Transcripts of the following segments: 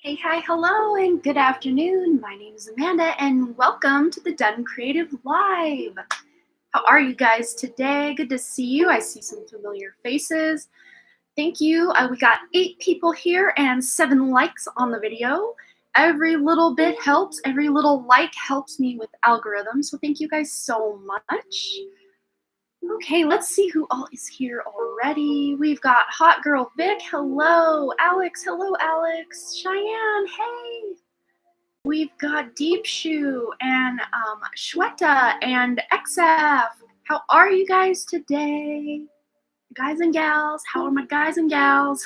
Hey, hi, hello, and good afternoon. My name is Amanda, and welcome to the Done Creative Live. How are you guys today? Good to see you. I see some familiar faces. Thank you. We got 8 people here and 7 likes on the video. Every little bit helps. Every little like helps me with algorithms, so thank you guys so much. Okay, let's see who all is here already. We've got Hot Girl Vic. Hello, Alex. Hello, Alex. Cheyenne. Hey. We've got Deep Shoe and Shweta and XF. How are you guys today? Guys and gals, how are my guys and gals?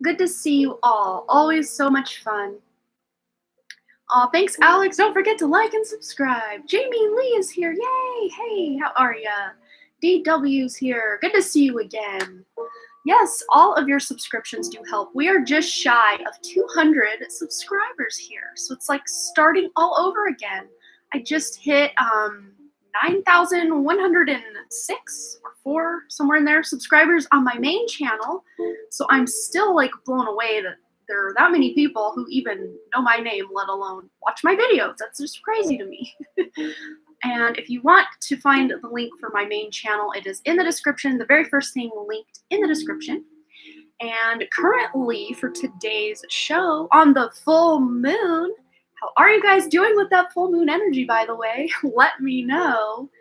Good to see you all. Always so much fun. Aw, thanks, Alex. Don't forget to like and subscribe. Jamie Lee is here. Yay! Hey, how are ya? DW's here. Good to see you again. Yes, all of your subscriptions do help. We are just shy of 200 subscribers here. So it's like starting all over again. I just hit 9,106 or 4, somewhere in there, subscribers on my main channel. So I'm still like blown away that there are that many people who even know my name, let alone watch my videos. That's just crazy to me. And if you want to find the link for my main channel, it is in the description, the very first thing linked in the description. And currently for today's show on the full moon, how are you guys doing with that full moon energy, by the way? Let me know.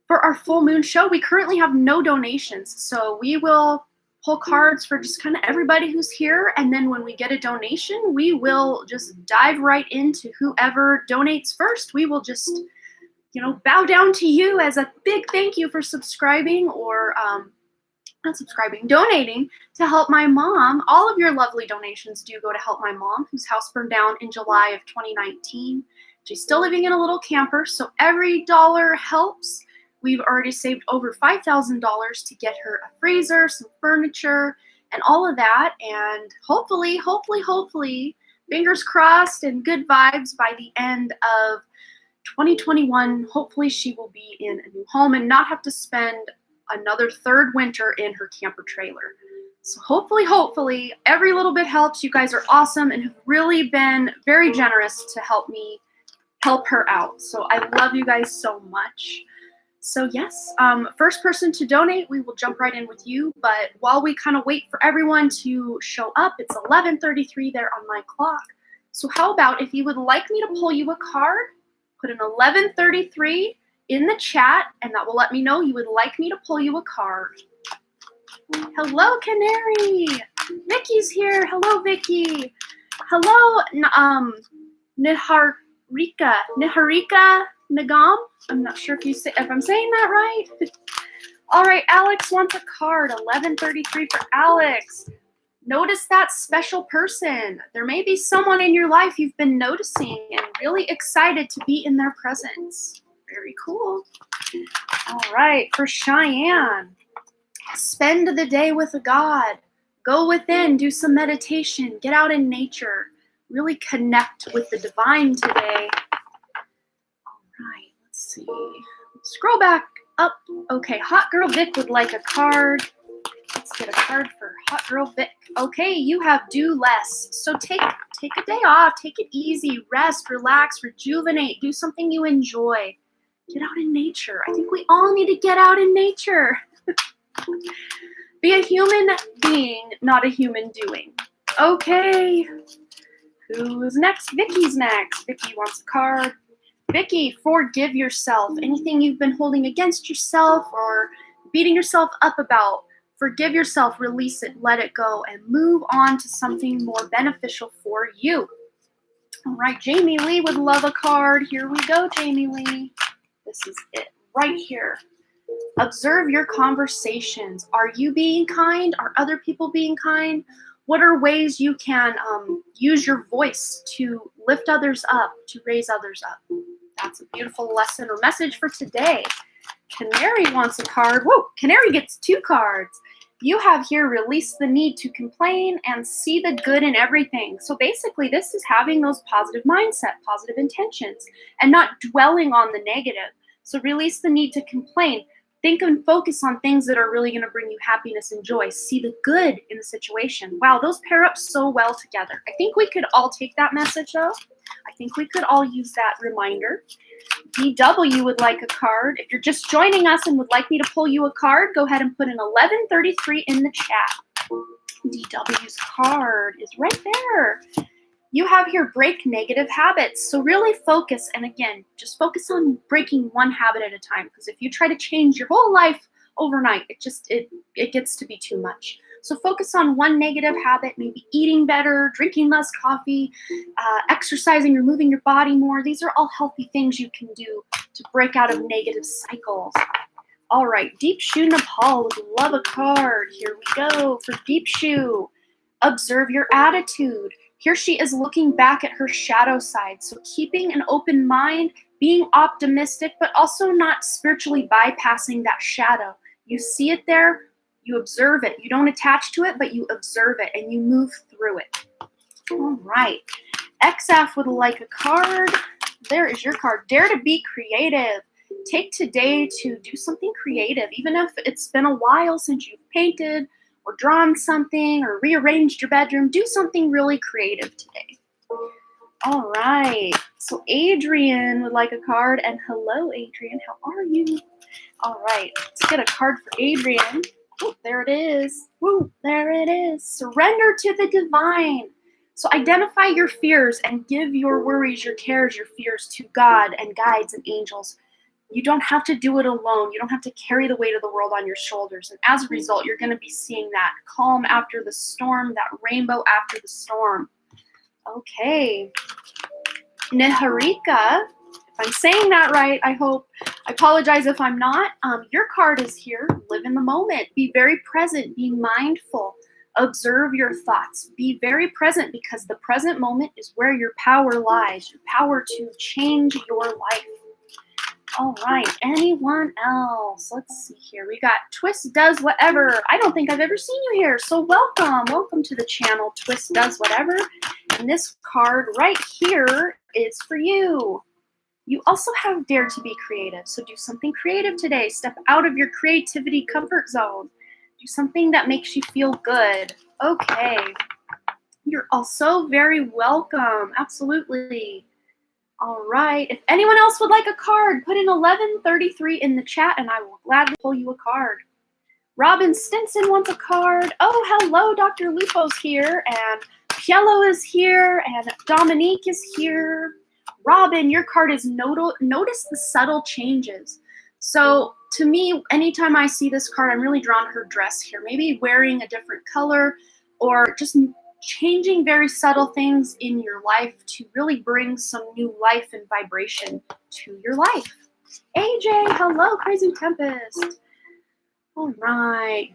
For our full moon show, we currently have no donations, so we will pull cards for just kind of everybody who's here, and then when we get a donation, we will just dive right into whoever donates first. We will just, bow down to you as a big thank you for subscribing or not subscribing, donating to help my mom. All of your lovely donations do go to help my mom, whose house burned down in July of 2019. She's still living in a little camper, so every dollar helps. We've already saved over $5,000 to get her a freezer, some furniture, and all of that. And hopefully, fingers crossed and good vibes by the end of 2021. Hopefully she will be in a new home and not have to spend another third winter in her camper trailer. So hopefully, every little bit helps. You guys are awesome and have really been very generous to help me help her out. So I love you guys so much. So yes, first person to donate, we will jump right in with you. But while we kind of wait for everyone to show up, it's 11:33 there on my clock. So how about if you would like me to pull you a card, put an 11:33 in the chat, and that will let me know you would like me to pull you a card. Hello, Canary. Vicky's here. Hello, Vicky. Hello, Niharika Nagam. I'm not sure if I'm saying that right. All right, Alex wants a card. 11:33 for Alex. Notice that special person. There may be someone in your life you've been noticing and really excited to be in their presence. Very cool. All right, for Cheyenne. Spend the day with a God. Go within, do some meditation, get out in nature. Really connect with the divine today. Let's see. Scroll back up. Okay, Hot Girl Vic would like a card. Let's get a card for Hot Girl Vic. Okay, you have do less. So take a day off. Take it easy. Rest, relax, rejuvenate. Do something you enjoy. Get out in nature. I think we all need to get out in nature. Be a human being, not a human doing. Okay. Who's next? Vicky's next. Vicky wants a card. Vicky, forgive yourself. Anything you've been holding against yourself or beating yourself up about, forgive yourself, release it, let it go, and move on to something more beneficial for you. All right, Jamie Lee would love a card. Here we go, Jamie Lee. This is it right here. Observe your conversations. Are you being kind? Are other people being kind? What are ways you can use your voice to lift others up, to raise others up? That's a beautiful lesson or message for today. Canary wants a card. Whoa, Canary gets 2 cards. You have here release the need to complain and see the good in everything. So basically this is having those positive mindset, positive intentions, and not dwelling on the negative. So release the need to complain. Think and focus on things that are really going to bring you happiness and joy. See the good in the situation. Wow, those pair up so well together. I think we could all take that message, though. I think we could all use that reminder. DW would like a card. If you're just joining us and would like me to pull you a card, go ahead and put an 1133 in the chat. DW's card is right there. You have here break negative habits. So really focus, and again, just focus on breaking one habit at a time, because if you try to change your whole life overnight, it gets to be too much. So focus on one negative habit, maybe eating better, drinking less coffee, exercising or moving your body more. These are all healthy things you can do to break out of negative cycles. All right, Deep Shoe Nepal would love a card. Here we go for Deep Shoe. Observe your attitude. Here she is looking back at her shadow side. So keeping an open mind, being optimistic, but also not spiritually bypassing that shadow. You see it there, you observe it. You don't attach to it, but you observe it and you move through it. All right. XF would like a card. There is your card. Dare to be creative. Take today to do something creative, even if it's been a while since you've painted or drawn something or rearranged your bedroom. Do something really creative today. All right. So Adrian would like a card. And hello, Adrian. How are you? All right. Let's get a card for Adrian. Oh, there it is. Woo, there it is. Surrender to the divine. So identify your fears and give your worries, your cares, your fears to God and guides and angels. You don't have to do it alone. You don't have to carry the weight of the world on your shoulders. And as a result, you're going to be seeing that calm after the storm, that rainbow after the storm. Okay. Niharika, if I'm saying that right, I hope. I apologize if I'm not. Your card is here. Live in the moment. Be very present. Be mindful. Observe your thoughts. Be very present, because the present moment is where your power lies, your power to change your life. All right, anyone else? Let's see here. We got Twist Does Whatever. I don't think I've ever seen you here, so welcome. Welcome to the channel, Twist Does Whatever. And this card right here is for you. You also have Dare to be Creative, so do something creative today. Step out of your creativity comfort zone. Do something that makes you feel good. Okay. You're also very welcome. Absolutely. All right. If anyone else would like a card, put in 1133 in the chat and I will gladly pull you a card. Robin Stinson wants a card. Oh, hello, Dr. Lupo's here, and Piello is here, and Dominique is here. Robin, your card is notice the subtle changes. So to me, anytime I see this card, I'm really drawn to her dress here. Maybe wearing a different color or just changing very subtle things in your life to really bring some new life and vibration to your life. AJ, hello, Crazy Tempest. All right.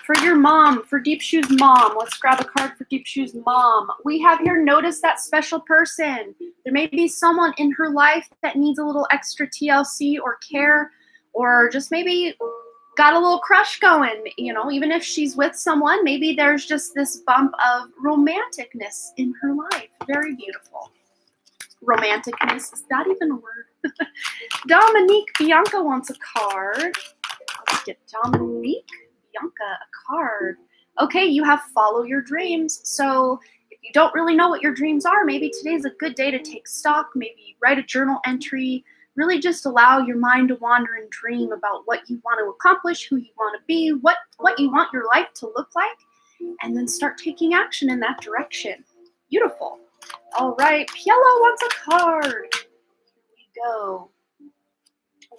For your mom, for Deep Shoe's mom, let's grab a card for Deep Shoe's mom. We have here, notice that special person. There may be someone in her life that needs a little extra TLC or care, or just maybe got a little crush going, you know, even if she's with someone, maybe there's just this bump of romanticness in her life. Very beautiful. Romanticness, is that even a word? Dominique Bianca wants a card. Let's get Dominique Bianca a card. Okay, you have follow your dreams. So if you don't really know what your dreams are, maybe today's a good day to take stock, maybe write a journal entry. Really just allow your mind to wander and dream about what you want to accomplish, who you want to be, what you want your life to look like, and then start taking action in that direction. Beautiful. All right, Piello wants a card. Here we go.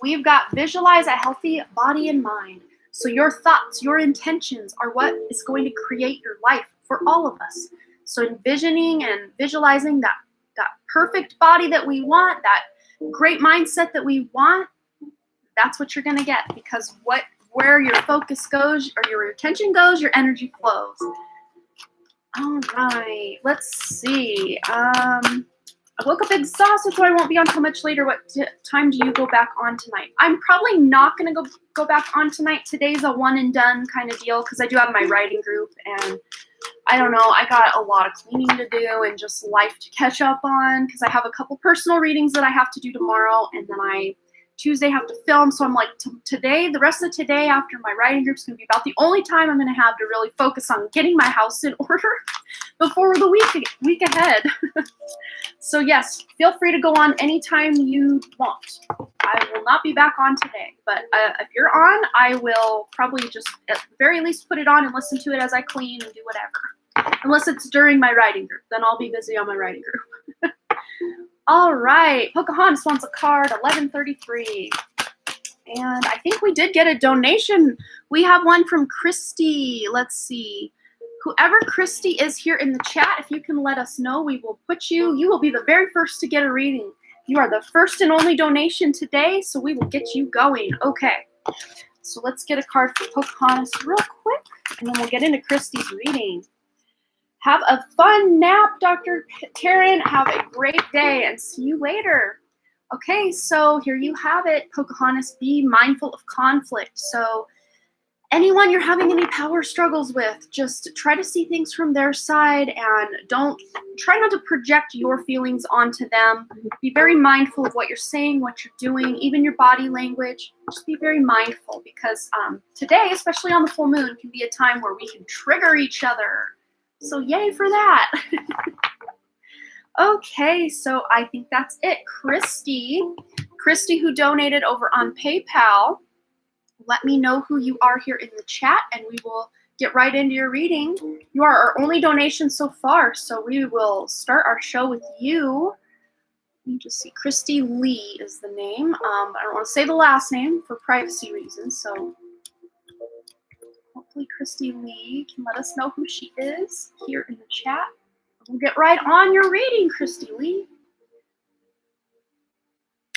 We've got visualize a healthy body and mind. So your thoughts, your intentions are what is going to create your life for all of us. So envisioning and visualizing that perfect body that we want, that great mindset that we want, that's what you're going to get, because where your focus goes or your attention goes, your energy flows. All right, let's see. I woke up exhausted, so I won't be on till much later. What time do you go back on tonight? I'm probably not going to go back on tonight. Today's a one and done kind of deal, because I do have my writing group, and I don't know, I got a lot of cleaning to do and just life to catch up on, because I have a couple personal readings that I have to do tomorrow, and then I Tuesday have to film. So I'm like, today, the rest of today after my writing group is going to be about the only time I'm going to have to really focus on getting my house in order before the week ahead. So yes, feel free to go on anytime you want. I will not be back on today, but if you're on, I will probably just at the very least put it on and listen to it as I clean and do whatever. Unless it's during my writing group, then I'll be busy on my writing group. All right, Pocahontas wants a card, 1133. And I think we did get a donation. We have one from Christy. Let's see. Whoever Christy is here in the chat, if you can let us know, we will put you. You will be the very first to get a reading. You are the first and only donation today, so we will get you going. Okay. So let's get a card for Pocahontas real quick, and then we'll get into Christy's reading. Have a fun nap, Dr. Taryn. Have a great day, and see you later. Okay, so here you have it, Pocahontas. Be mindful of conflict. So anyone you're having any power struggles with, just try to see things from their side and try not to project your feelings onto them. Be very mindful of what you're saying, what you're doing, even your body language. Just be very mindful because today, especially on the full moon, can be a time where we can trigger each other. So yay for that. Okay, so I think that's it. Christy, who donated over on PayPal. Let me know who you are here in the chat, and we will get right into your reading. You are our only donation so far, so we will start our show with you. Let me just see. Christy Lee is the name. I don't want to say the last name for privacy reasons, so hopefully Christy Lee can let us know who she is here in the chat. We'll get right on your reading, Christy Lee.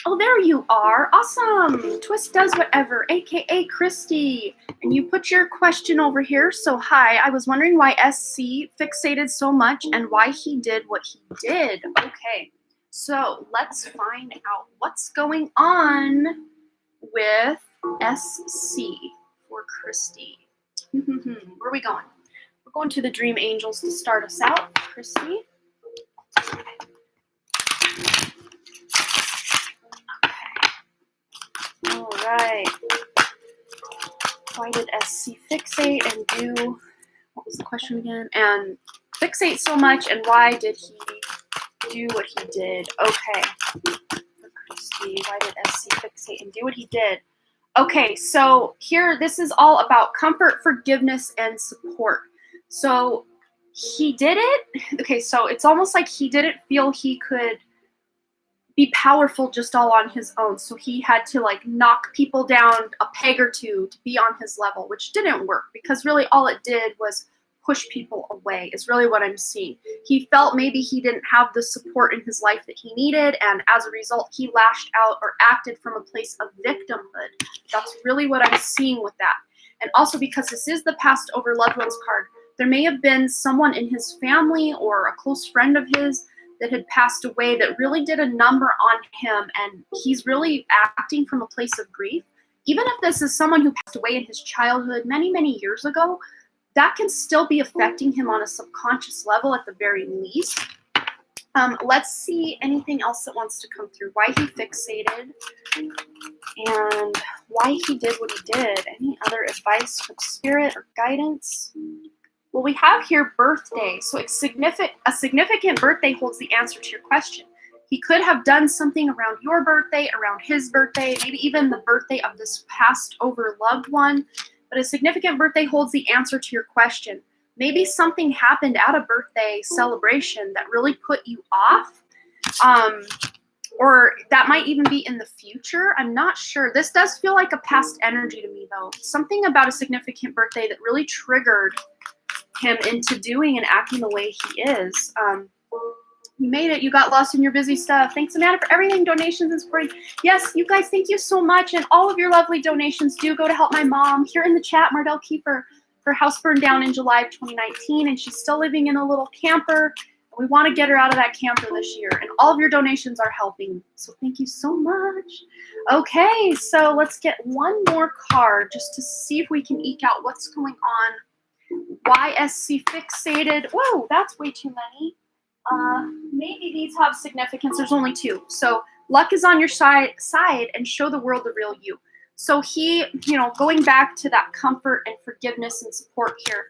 Oh, there you are. Awesome. Twist does whatever, aka Christy. And you put your question over here. So hi, I was wondering why SC fixated so much and why he did what he did. Okay, so let's find out what's going on with SC for Christy. Where are we going? We're going to the Dream Angels to start us out, Christy. All right. Why did SC fixate and do, what was the question again? And fixate so much, and why did he do what he did? Okay. For Christy, why did SC fixate and do what he did? Okay, so here, this is all about comfort, forgiveness, and support. So he did it. Okay, so it's almost like he didn't feel he could be powerful just all on his own. So he had to like knock people down a peg or two to be on his level, which didn't work because really all it did was push people away is really what I'm seeing. He felt maybe he didn't have the support in his life that he needed, and as a result, he lashed out or acted from a place of victimhood. That's really what I'm seeing with that. And also because this is the passed over loved ones card, there may have been someone in his family or a close friend of his that had passed away that really did a number on him, and he's really acting from a place of grief. Even if this is someone who passed away in his childhood many, many years ago, that can still be affecting him on a subconscious level at the very least. Let's see anything else that wants to come through. Why he fixated and why he did what he did. Any other advice from spirit or guidance? Well, we have here birthday. So it's a significant birthday holds the answer to your question. He could have done something around your birthday, around his birthday, maybe even the birthday of this passed over loved one. But a significant birthday holds the answer to your question. Maybe something happened at a birthday celebration that really put you off. Or that might even be in the future. I'm not sure. This does feel like a past energy to me, though. Something about a significant birthday that really triggered him into doing and acting the way he is. You made it. You got lost in your busy stuff. Thanks, Amanda, for everything. Donations and supporting. Yes, you guys, thank you so much. And all of your lovely donations do go to help my mom. Here in the chat, Mardell Kiefer, her house burned down in July of 2019, and she's still living in a little camper. We want to get her out of that camper this year, and all of your donations are helping. So thank you so much. Okay, so let's get one more card just to see if we can eke out what's going on. Why SC fixated? Whoa, that's way too many. Maybe these have significance. There's only two. So Luck is on your side and show the world the real you. So he, going back to that comfort and forgiveness and support here,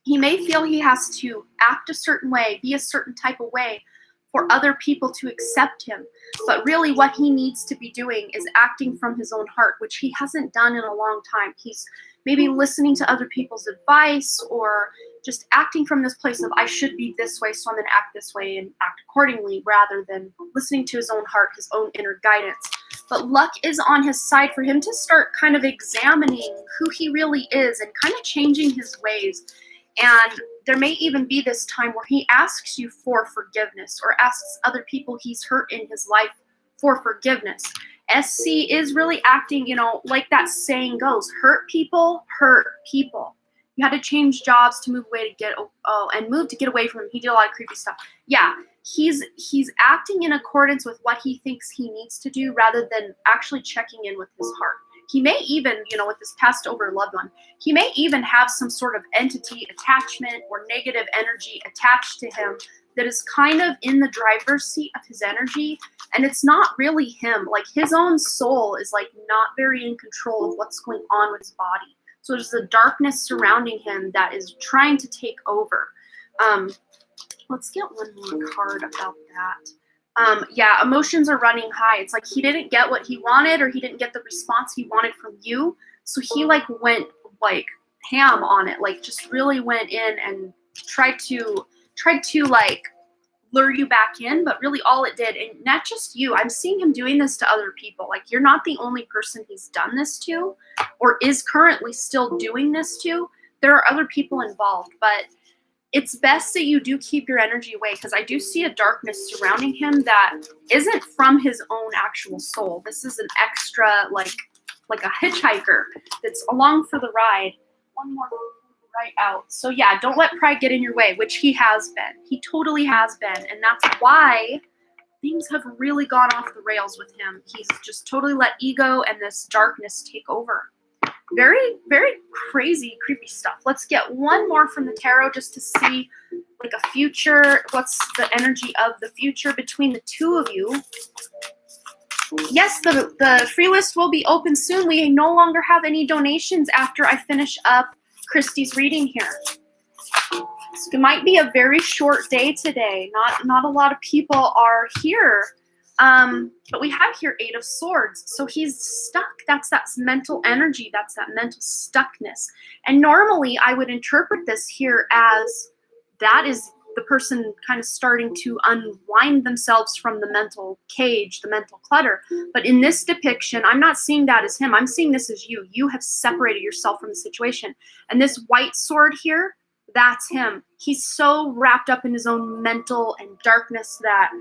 he may feel he has to act a certain way, be a certain type of way for other people to accept him. But really what he needs to be doing is acting from his own heart, which he hasn't done in a long time. He's maybe listening to other people's advice or just acting from this place of, I should be this way, so I'm going to act this way and act accordingly, rather than listening to his own heart, his own inner guidance. But luck is on his side for him to start kind of examining who he really is and kind of changing his ways. And there may even be this time where he asks you for forgiveness or asks other people he's hurt in his life for forgiveness. SC is really acting, like that saying goes, hurt people, hurt people. You had to change jobs to move away to get away from him. He did a lot of creepy stuff. Yeah, he's acting in accordance with what he thinks he needs to do rather than actually checking in with his heart. He may even, with this passed over loved one, he may even have some sort of entity attachment or negative energy attached to him that is kind of in the driver's seat of his energy. And it's not really him. Like his own soul is like not very in control of what's going on with his body. So there's a darkness surrounding him that is trying to take over. Let's get one more card about that. Yeah, emotions are running high. It's like he didn't get what he wanted, or he didn't get the response he wanted from you. So he went ham on it, just really went in and tried to lure you back in, but really all it did, and not just you, I'm seeing him doing this to other people. You're not the only person he's done this to or is currently still doing this to. There are other people involved, but it's best that you do keep your energy away, because I do see a darkness surrounding him that isn't from his own actual soul. This is an extra, like a hitchhiker that's along for the ride. One more right out. So yeah, don't let pride get in your way, which he has been. He totally has been. And that's why things have really gone off the rails with him. He's just totally let ego and this darkness take over. Very, very crazy, creepy stuff. Let's get one more from the tarot just to see a future. What's the energy of the future between the two of you? Yes, the free list will be open soon. We no longer have any donations after I finish up Christy's reading here. So it might be a very short day today. Not a lot of people are here. But we have here 8 of Swords. So he's stuck. That's that mental energy. That's that mental stuckness. And normally I would interpret this here as that is the person kind of starting to unwind themselves from the mental cage, the mental clutter. But in this depiction, I'm not seeing that as him. I'm seeing this as you. You have separated yourself from the situation. And this white sword here, that's him. He's so wrapped up in his own mental and darkness that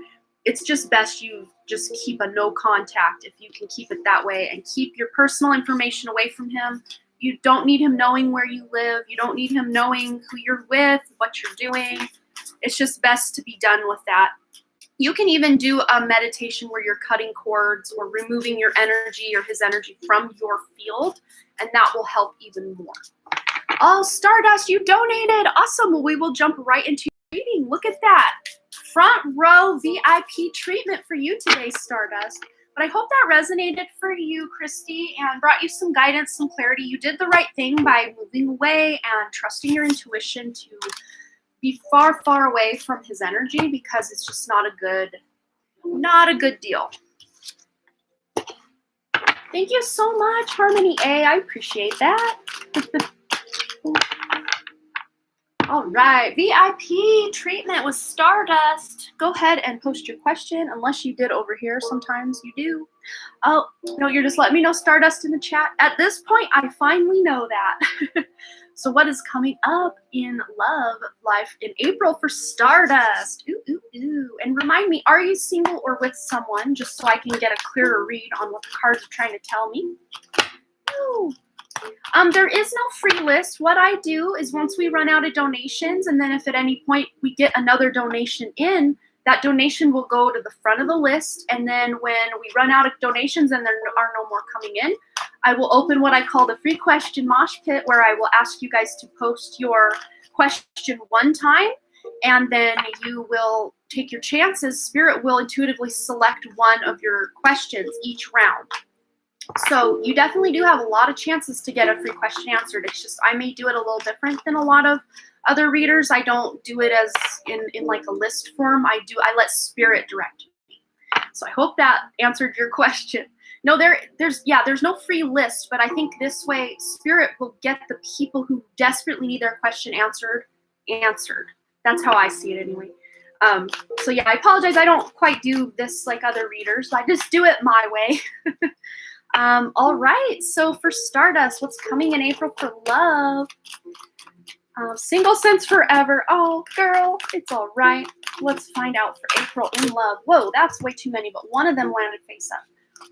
it's just best you just keep a no contact if you can keep it that way, and keep your personal information away from him. You don't need him knowing where you live. You don't need him knowing who you're with, what you're doing. It's just best to be done with that. You can even do a meditation where you're cutting cords or removing your energy or his energy from your field, and that will help even more. Oh, Stardust, you donated. Awesome. Well, we will jump right into your reading. Look at that. Front row VIP treatment for you today, Stardust. But I hope that resonated for you, Christy, and brought you some guidance, some clarity. You did the right thing by moving away and trusting your intuition to be far, far away from his energy, because it's just not a good deal. Thank you so much, Harmony A. I appreciate that. All right, VIP treatment with Stardust. Go ahead and post your question, unless you did over here. Sometimes you do. Oh, no, you're just letting me know, Stardust, in the chat. At this point, I finally know that. So what is coming up in love life in April for Stardust? Ooh, ooh, ooh. And remind me, are you single or with someone, just so I can get a clearer read on what the cards are trying to tell me? Ooh. There is no free list. What I do is once we run out of donations, and then if at any point we get another donation in, that donation will go to the front of the list. And then when we run out of donations and there are no more coming in, I will open what I call the free question mosh pit, where I will ask you guys to post your question one time. and then you will take your chances. Spirit will intuitively select one of your questions each round. So you definitely do have a lot of chances to get a free question answered. It's just I may do it a little different than a lot of other readers. I don't do it as in like a list form. I let Spirit direct me. So I hope that answered your question. No, there's no free list, but I think this way Spirit will get the people who desperately need their question answered. That's how I see it anyway. So yeah, I apologize. I don't quite do this like other readers. I just do it my way. All right, so for Stardust, what's coming in April for love? Single since forever. Oh, girl, it's all right. Let's find out for April in love. Whoa, that's way too many, but one of them landed face up.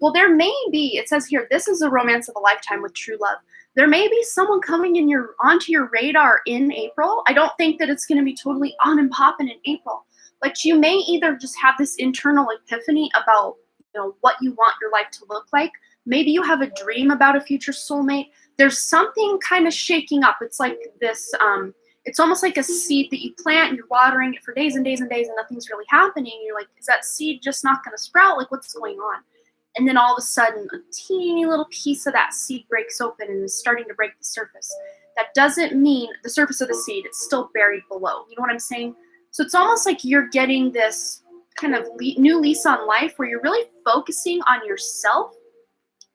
Well, there may be, it says here, this is a romance of a lifetime with true love. There may be someone coming onto your radar in April. I don't think that it's going to be totally on and popping in April, but you may either just have this internal epiphany about, what you want your life to look like. Maybe you have a dream about a future soulmate. There's something kind of shaking up. It's like this, it's almost like a seed that you plant and you're watering it for days and days and days and nothing's really happening. You're like, is that seed just not going to sprout? Like, what's going on? And then all of a sudden, a teeny little piece of that seed breaks open and is starting to break the surface. That doesn't mean the surface of the seed, it's still buried below. You know what I'm saying? So it's almost like you're getting this kind of new lease on life where you're really focusing on yourself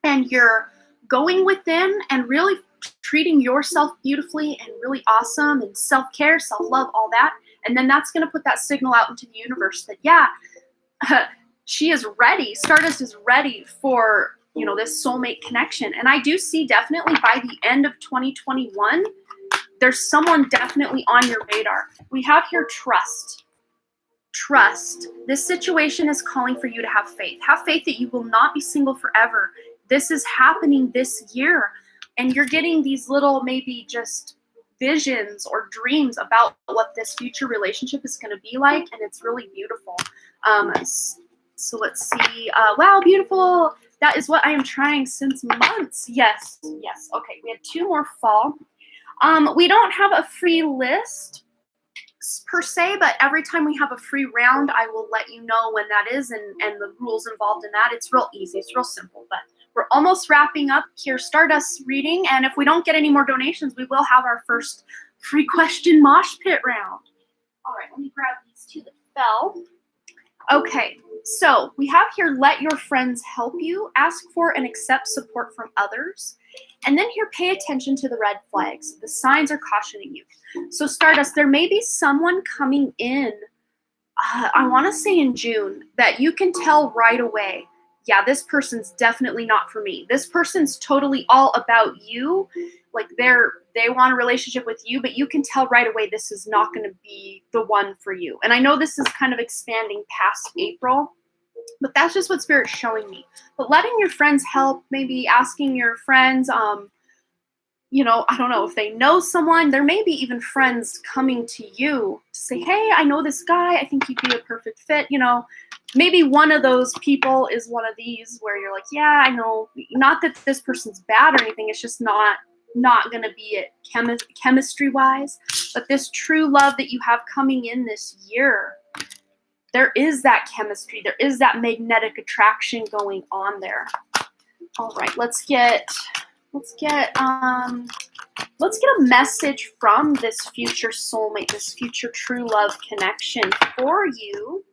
and you're going within and really treating yourself beautifully and really awesome and self-care, self-love, all that. And then that's going to put that signal out into the universe that, yeah, she is ready. Stardust is ready for, this soulmate connection. And I do see definitely by the end of 2021, there's someone definitely on your radar. We have here trust. Trust. This situation is calling for you to have faith. Have faith that you will not be single forever. This is happening this year. And you're getting these little maybe just visions or dreams about what this future relationship is going to be like. And it's really beautiful. So let's see. Wow, beautiful. That is what I am trying since months. Yes. Okay, we had 2 more fall. We don't have a free list per se, but every time we have a free round, I will let you know when that is and the rules involved in that. It's real easy. It's real simple, but we're almost wrapping up here Stardust reading, and if we don't get any more donations, we will have our first free question mosh pit round. All right, let me grab these 2 that fell. Okay, so we have here, let your friends help you, ask for and accept support from others, and then here, pay attention to the red flags. The signs are cautioning you. So Stardust, there may be someone coming in, I want to say in June, that you can tell right away, yeah, this person's definitely not for me. This person's totally all about you. Like they want a relationship with you, but you can tell right away this is not going to be the one for you. And I know this is kind of expanding past April, but that's just what Spirit's showing me. But letting your friends help, maybe asking your friends, I don't know if they know someone. There may be even friends coming to you to say, hey, I know this guy. I think he'd be a perfect fit. Maybe one of those people is one of these where you're like, yeah, I know. Not that this person's bad or anything. It's just not going to be it chemistry-wise. But this true love that you have coming in this year, there is that chemistry. There is that magnetic attraction going on there. All right, let's get a message from this future soulmate, this future true love connection for you,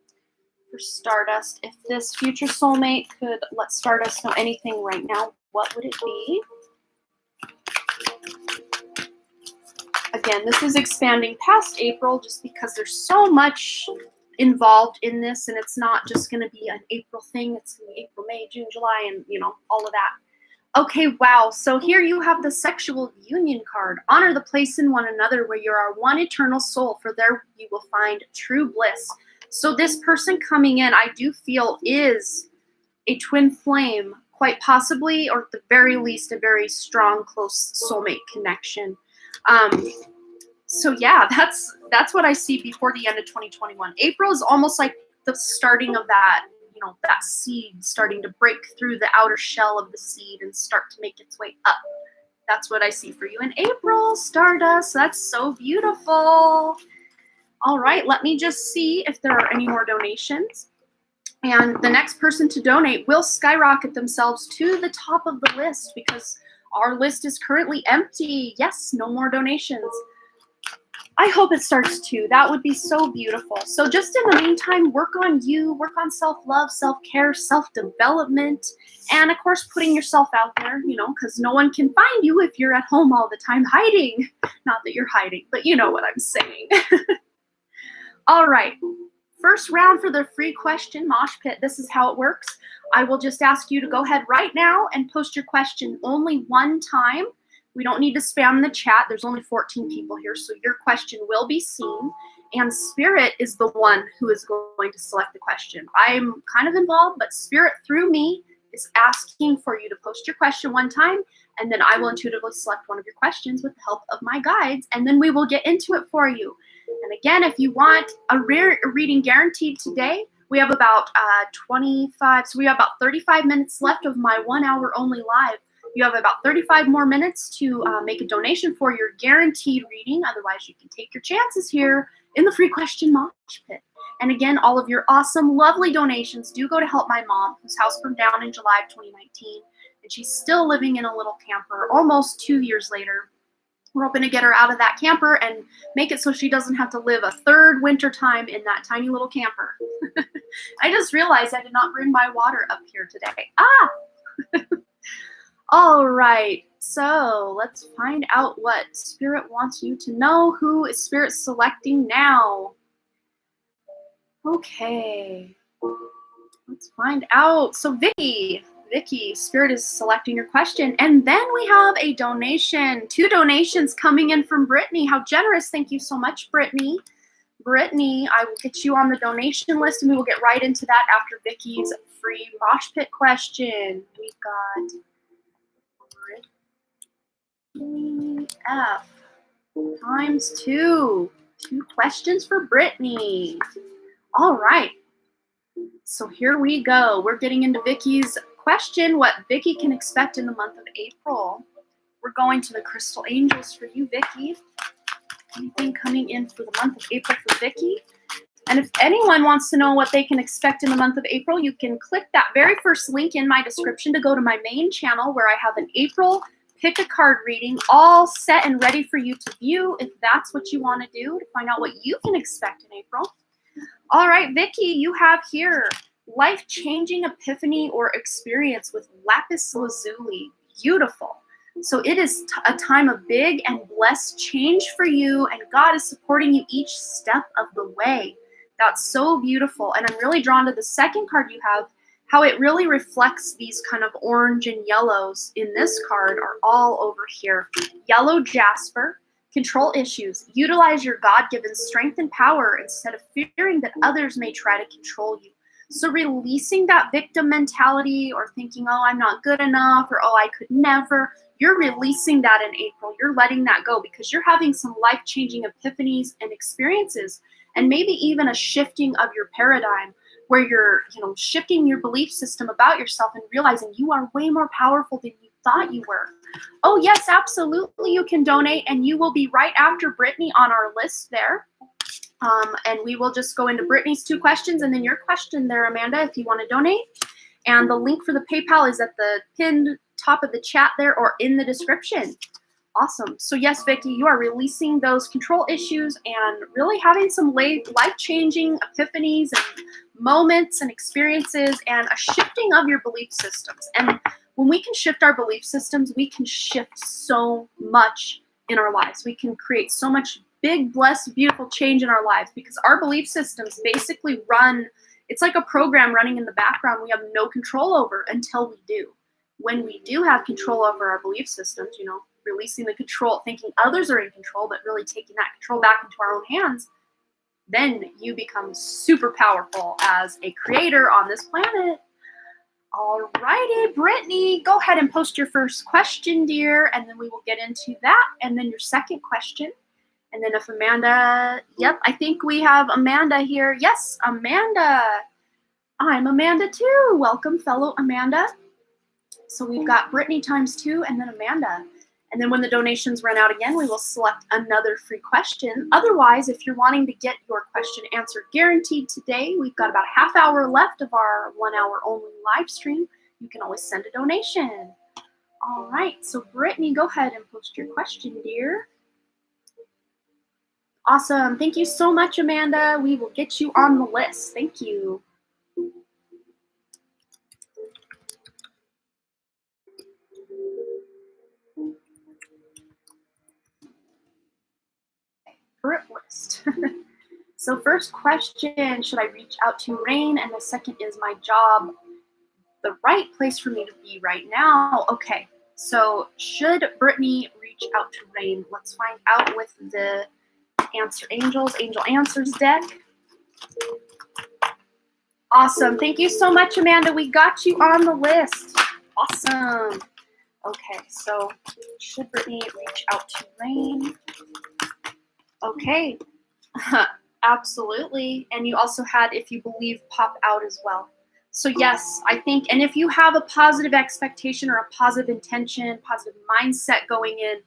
for Stardust. If this future soulmate could let Stardust know anything right now, what would it be? Again, this is expanding past April just because there's so much involved in this, and it's not just going to be an April thing. It's going to be April, May, June, July, and all of that. Okay, wow. So here you have the sexual union card. Honor the place in one another where you are one eternal soul, for there you will find true bliss. So this person coming in, I do feel, is a twin flame, quite possibly, or at the very least, a very strong, close soulmate connection. So yeah, that's what I see before the end of 2021. April is almost like the starting of that, that seed starting to break through the outer shell of the seed and start to make its way up. That's what I see for you in April, Stardust. That's so beautiful. All right, let me just see if there are any more donations. And the next person to donate will skyrocket themselves to the top of the list because our list is currently empty. Yes, no more donations. I hope it starts to. That would be so beautiful. So just in the meantime, work on you, work on self-love, self-care, self-development, and of course, putting yourself out there, because no one can find you if you're at home all the time hiding. Not that you're hiding, but you know what I'm saying. All right. First round for the free question mosh pit. This is how it works. I will just ask you to go ahead right now and post your question only one time. We don't need to spam the chat. There's only 14 people here, so your question will be seen. And Spirit is the one who is going to select the question. I'm kind of involved, but Spirit through me is asking for you to post your question one time, and then I will intuitively select one of your questions with the help of my guides, and then we will get into it for you. And again, if you want a reading guaranteed today, we have about 35 minutes left of my 1 hour only live. You have about 35 more minutes to make a donation for your guaranteed reading. Otherwise, you can take your chances here in the free question mosh pit. And again, all of your awesome, lovely donations do go to help my mom, whose house burned down in July of 2019. And she's still living in a little camper almost 2 years later. We're hoping to get her out of that camper and make it so she doesn't have to live a third winter time in that tiny little camper. I just realized I did not bring my water up here today. All right, so let's find out what Spirit wants you to know. Who is Spirit selecting now? Okay, let's find out. So Vicky, Spirit is selecting your question. And then we have a donation, 2 donations coming in from Brittany. How generous. Thank you so much, Brittany. Brittany, I will get you on the donation list, and we will get right into that after Vicky's free mosh pit question. We've got Brittany F times 2. 2 questions for Brittany. All right. So here we go. We're getting into Vicky's question, what Vicky can expect in the month of April. We're going to the Crystal Angels for you, Vicky. Anything coming in for the month of April for Vicky? And if anyone wants to know what they can expect in the month of April, you can click that very first link in my description to go to my main channel where I have an April pick a card reading all set and ready for you to view if that's what you want to do to find out what you can expect in April. All right, Vicky, you have here life-changing epiphany or experience with lapis lazuli. Beautiful. So it is a time of big and blessed change for you, and God is supporting you each step of the way. That's so beautiful. And I'm really drawn to the second card you have, how it really reflects these kind of orange and yellows in this card are all over here. Yellow jasper, control issues. Utilize your God-given strength and power instead of fearing that others may try to control you. So releasing that victim mentality or thinking, oh, I'm not good enough, or oh, I could never. You're releasing that in April. You're letting that go because you're having some life-changing epiphanies and experiences, and maybe even a shifting of your paradigm where you're, shifting your belief system about yourself and realizing you are way more powerful than you thought you were. Oh, yes, absolutely. You can donate, and you will be right after Brittany on our list there. And we will just go into Brittany's 2 questions and then your question there, Amanda, if you want to donate. And the link for the PayPal is at the pinned top of the chat there or in the description. Awesome. So yes, Vicky, you are releasing those control issues and really having some life-changing epiphanies and moments and experiences and a shifting of your belief systems. And when we can shift our belief systems, we can shift so much in our lives. We can create so much big, blessed, beautiful change in our lives because our belief systems basically run, it's like a program running in the background we have no control over until we do. When we do have control over our belief systems, releasing the control, thinking others are in control, but really taking that control back into our own hands, then you become super powerful as a creator on this planet. All righty, Brittany, go ahead and post your first question, dear, and then we will get into that, and then your second question. And then if Amanda, yep, I think we have Amanda here. Yes, Amanda. I'm Amanda too. Welcome, fellow Amanda. So we've got Brittany times 2 and then Amanda. And then when the donations run out again, we will select another free question. Otherwise, if you're wanting to get your question answered guaranteed today, we've got about a half hour left of our 1 hour only live stream. You can always send a donation. All right, so Brittany, go ahead and post your question, dear. Awesome. Thank you so much, Amanda. We will get you on the list. Thank you. Brit list. So first question, should I reach out to Rain? And the second is, my job the right place for me to be right now? Okay, so should Brittany reach out to Rain? Let's find out with the Answer Angels, Angel Answers deck. Awesome. Thank you so much, Amanda. We got you on the list. Awesome. Okay, so should Brittany reach out to Rain? Okay, absolutely. And you also had if you believe pop out as well. So yes, I think, and if you have a positive expectation or a positive intention, positive mindset going in,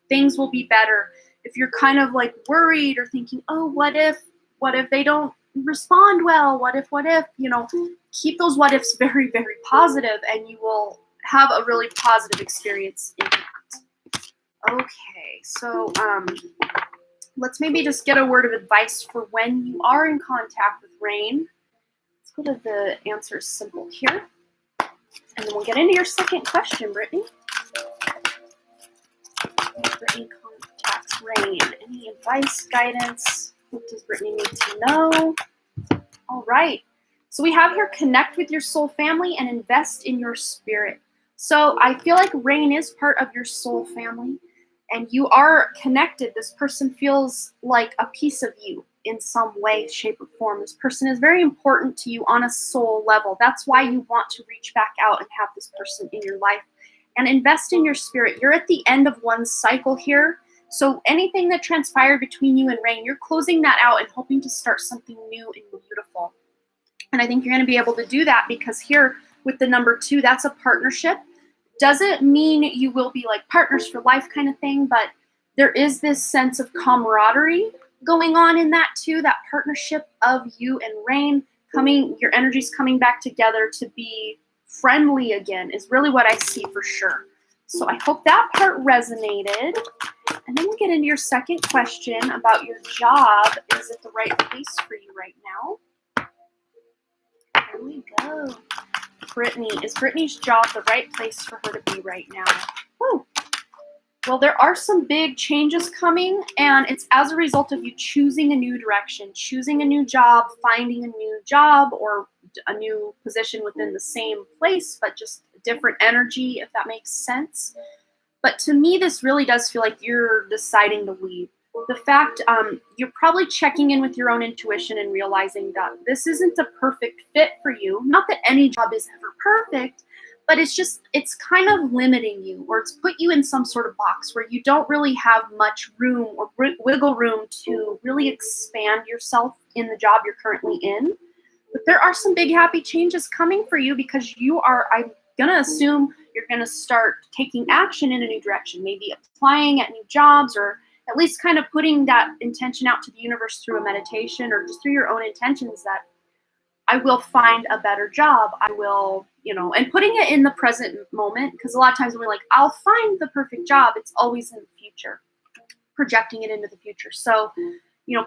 things will be better. If you're kind of like worried or thinking, oh, what if they don't respond well? What if, you know, keep those what ifs very, very positive and you will have a really positive experience in that. Okay, so let's maybe just get a word of advice for when you are in contact with Rain. Let's go to the answer symbol here. And then we'll get into your second question, Brittany. Brittany contacts Rain. Any advice, guidance? What does Brittany need to know? All right. So we have here, connect with your soul family and invest in your spirit. So I feel like Rain is part of your soul family and you are connected. This person feels like a piece of you in some way, shape, or form. This person is very important to you on a soul level. That's why you want to reach back out and have this person in your life and invest in your spirit. You're at the end of one cycle here. So anything that transpired between you and Rain, you're closing that out and hoping to start something new and beautiful. And I think you're going to be able to do that because here with the number 2, that's a partnership. Doesn't mean you will be like partners for life kind of thing, but there is this sense of camaraderie going on in that too, that partnership of you and Rain coming, your energies coming back together to be friendly again is really what I see for sure. So I hope that part resonated. And then we'll get into your second question about your job. Is it the right place for you right now? Here we go. Brittany, is Brittany's job the right place for her to be right now? Woo. Well, there are some big changes coming, and it's as a result of you choosing a new direction, choosing a new job, finding a new job, or a new position within the same place, but just a different energy, if that makes sense. But to me, this really does feel like you're deciding to leave. The fact you're probably checking in with your own intuition and realizing that this isn't a perfect fit for you. Not that any job is ever perfect, but it's kind of limiting you, or it's put you in some sort of box where you don't really have much room or wiggle room to really expand yourself in the job you're currently in. But there are some big happy changes coming for you because you are, I'm going to assume you're going to start taking action in a new direction, maybe applying at new jobs or at least kind of putting that intention out to the universe through a meditation or just through your own intentions that I will find a better job. I will, and putting it in the present moment, because a lot of times when we're like, I'll find the perfect job, it's always in the future, projecting it into the future. So,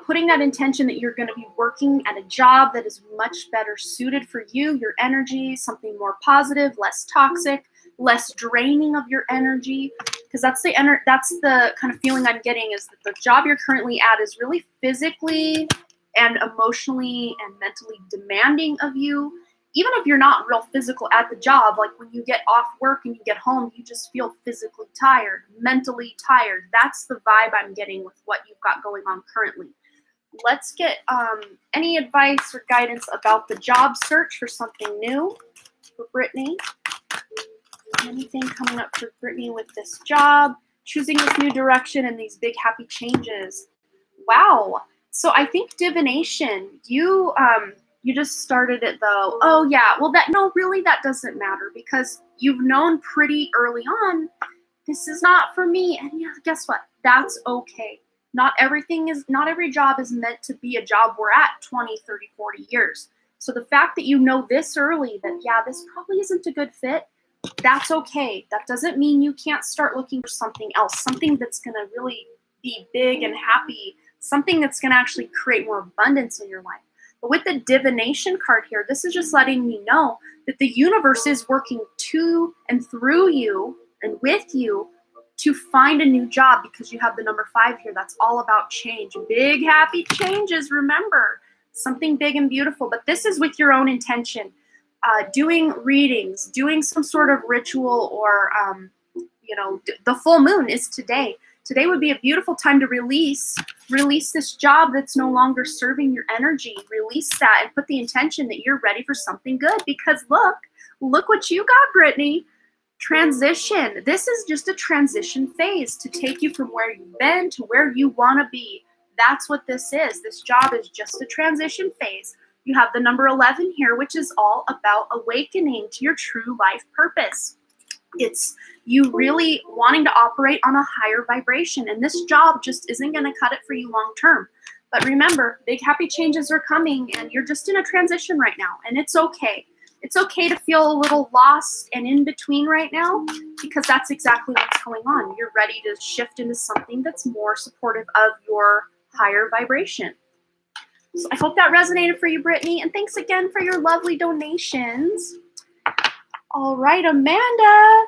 putting that intention that you're going to be working at a job that is much better suited for you, your energy, something more positive, less toxic, less draining of your energy, because that's the kind of feeling I'm getting is that the job you're currently at is really physically and emotionally and mentally demanding of you. Even if you're not real physical at the job, like when you get off work and you get home, you just feel physically tired, mentally tired. That's the vibe I'm getting with what you've got going on currently. Let's get any advice or guidance about the job search for something new for Brittany. Anything coming up for Brittany with this job, choosing this new direction and these big happy changes. Wow. So I think divination, you just started it though. Oh yeah, well that doesn't matter because you've known pretty early on this is not for me. And yeah, guess what? That's okay. Not every job is meant to be a job we're at 20, 30, 40 years. So the fact that you know this early that, yeah, this probably isn't a good fit, that's okay. That doesn't mean you can't start looking for something else, something that's going to really be big and happy, something that's going to actually create more abundance in your life. But with the divination card here, this is just letting me know that the universe is working to and through you and with you to find a new job, because you have the number 5 here. That's all about change. Big, happy changes, remember. Something big and beautiful. But this is with your own intention. Doing readings, doing some sort of ritual, or, the full moon is today. Today would be a beautiful time to release this job that's no longer serving your energy. Release that and put the intention that you're ready for something good. Because look what you got, Brittany. Transition. This is just a transition phase to take you from where you've been to where you want to be. That's what this is. This job is just a transition phase. You have the number 11 here, which is all about awakening to your true life purpose. It's you really wanting to operate on a higher vibration, and this job just isn't going to cut it for you long term. But remember, big happy changes are coming, and you're just in a transition right now, and it's okay. It's okay to feel a little lost and in between right now, because that's exactly what's going on. You're ready to shift into something that's more supportive of your higher vibration. So I hope that resonated for you, Brittany, and thanks again for your lovely donations. All right, Amanda.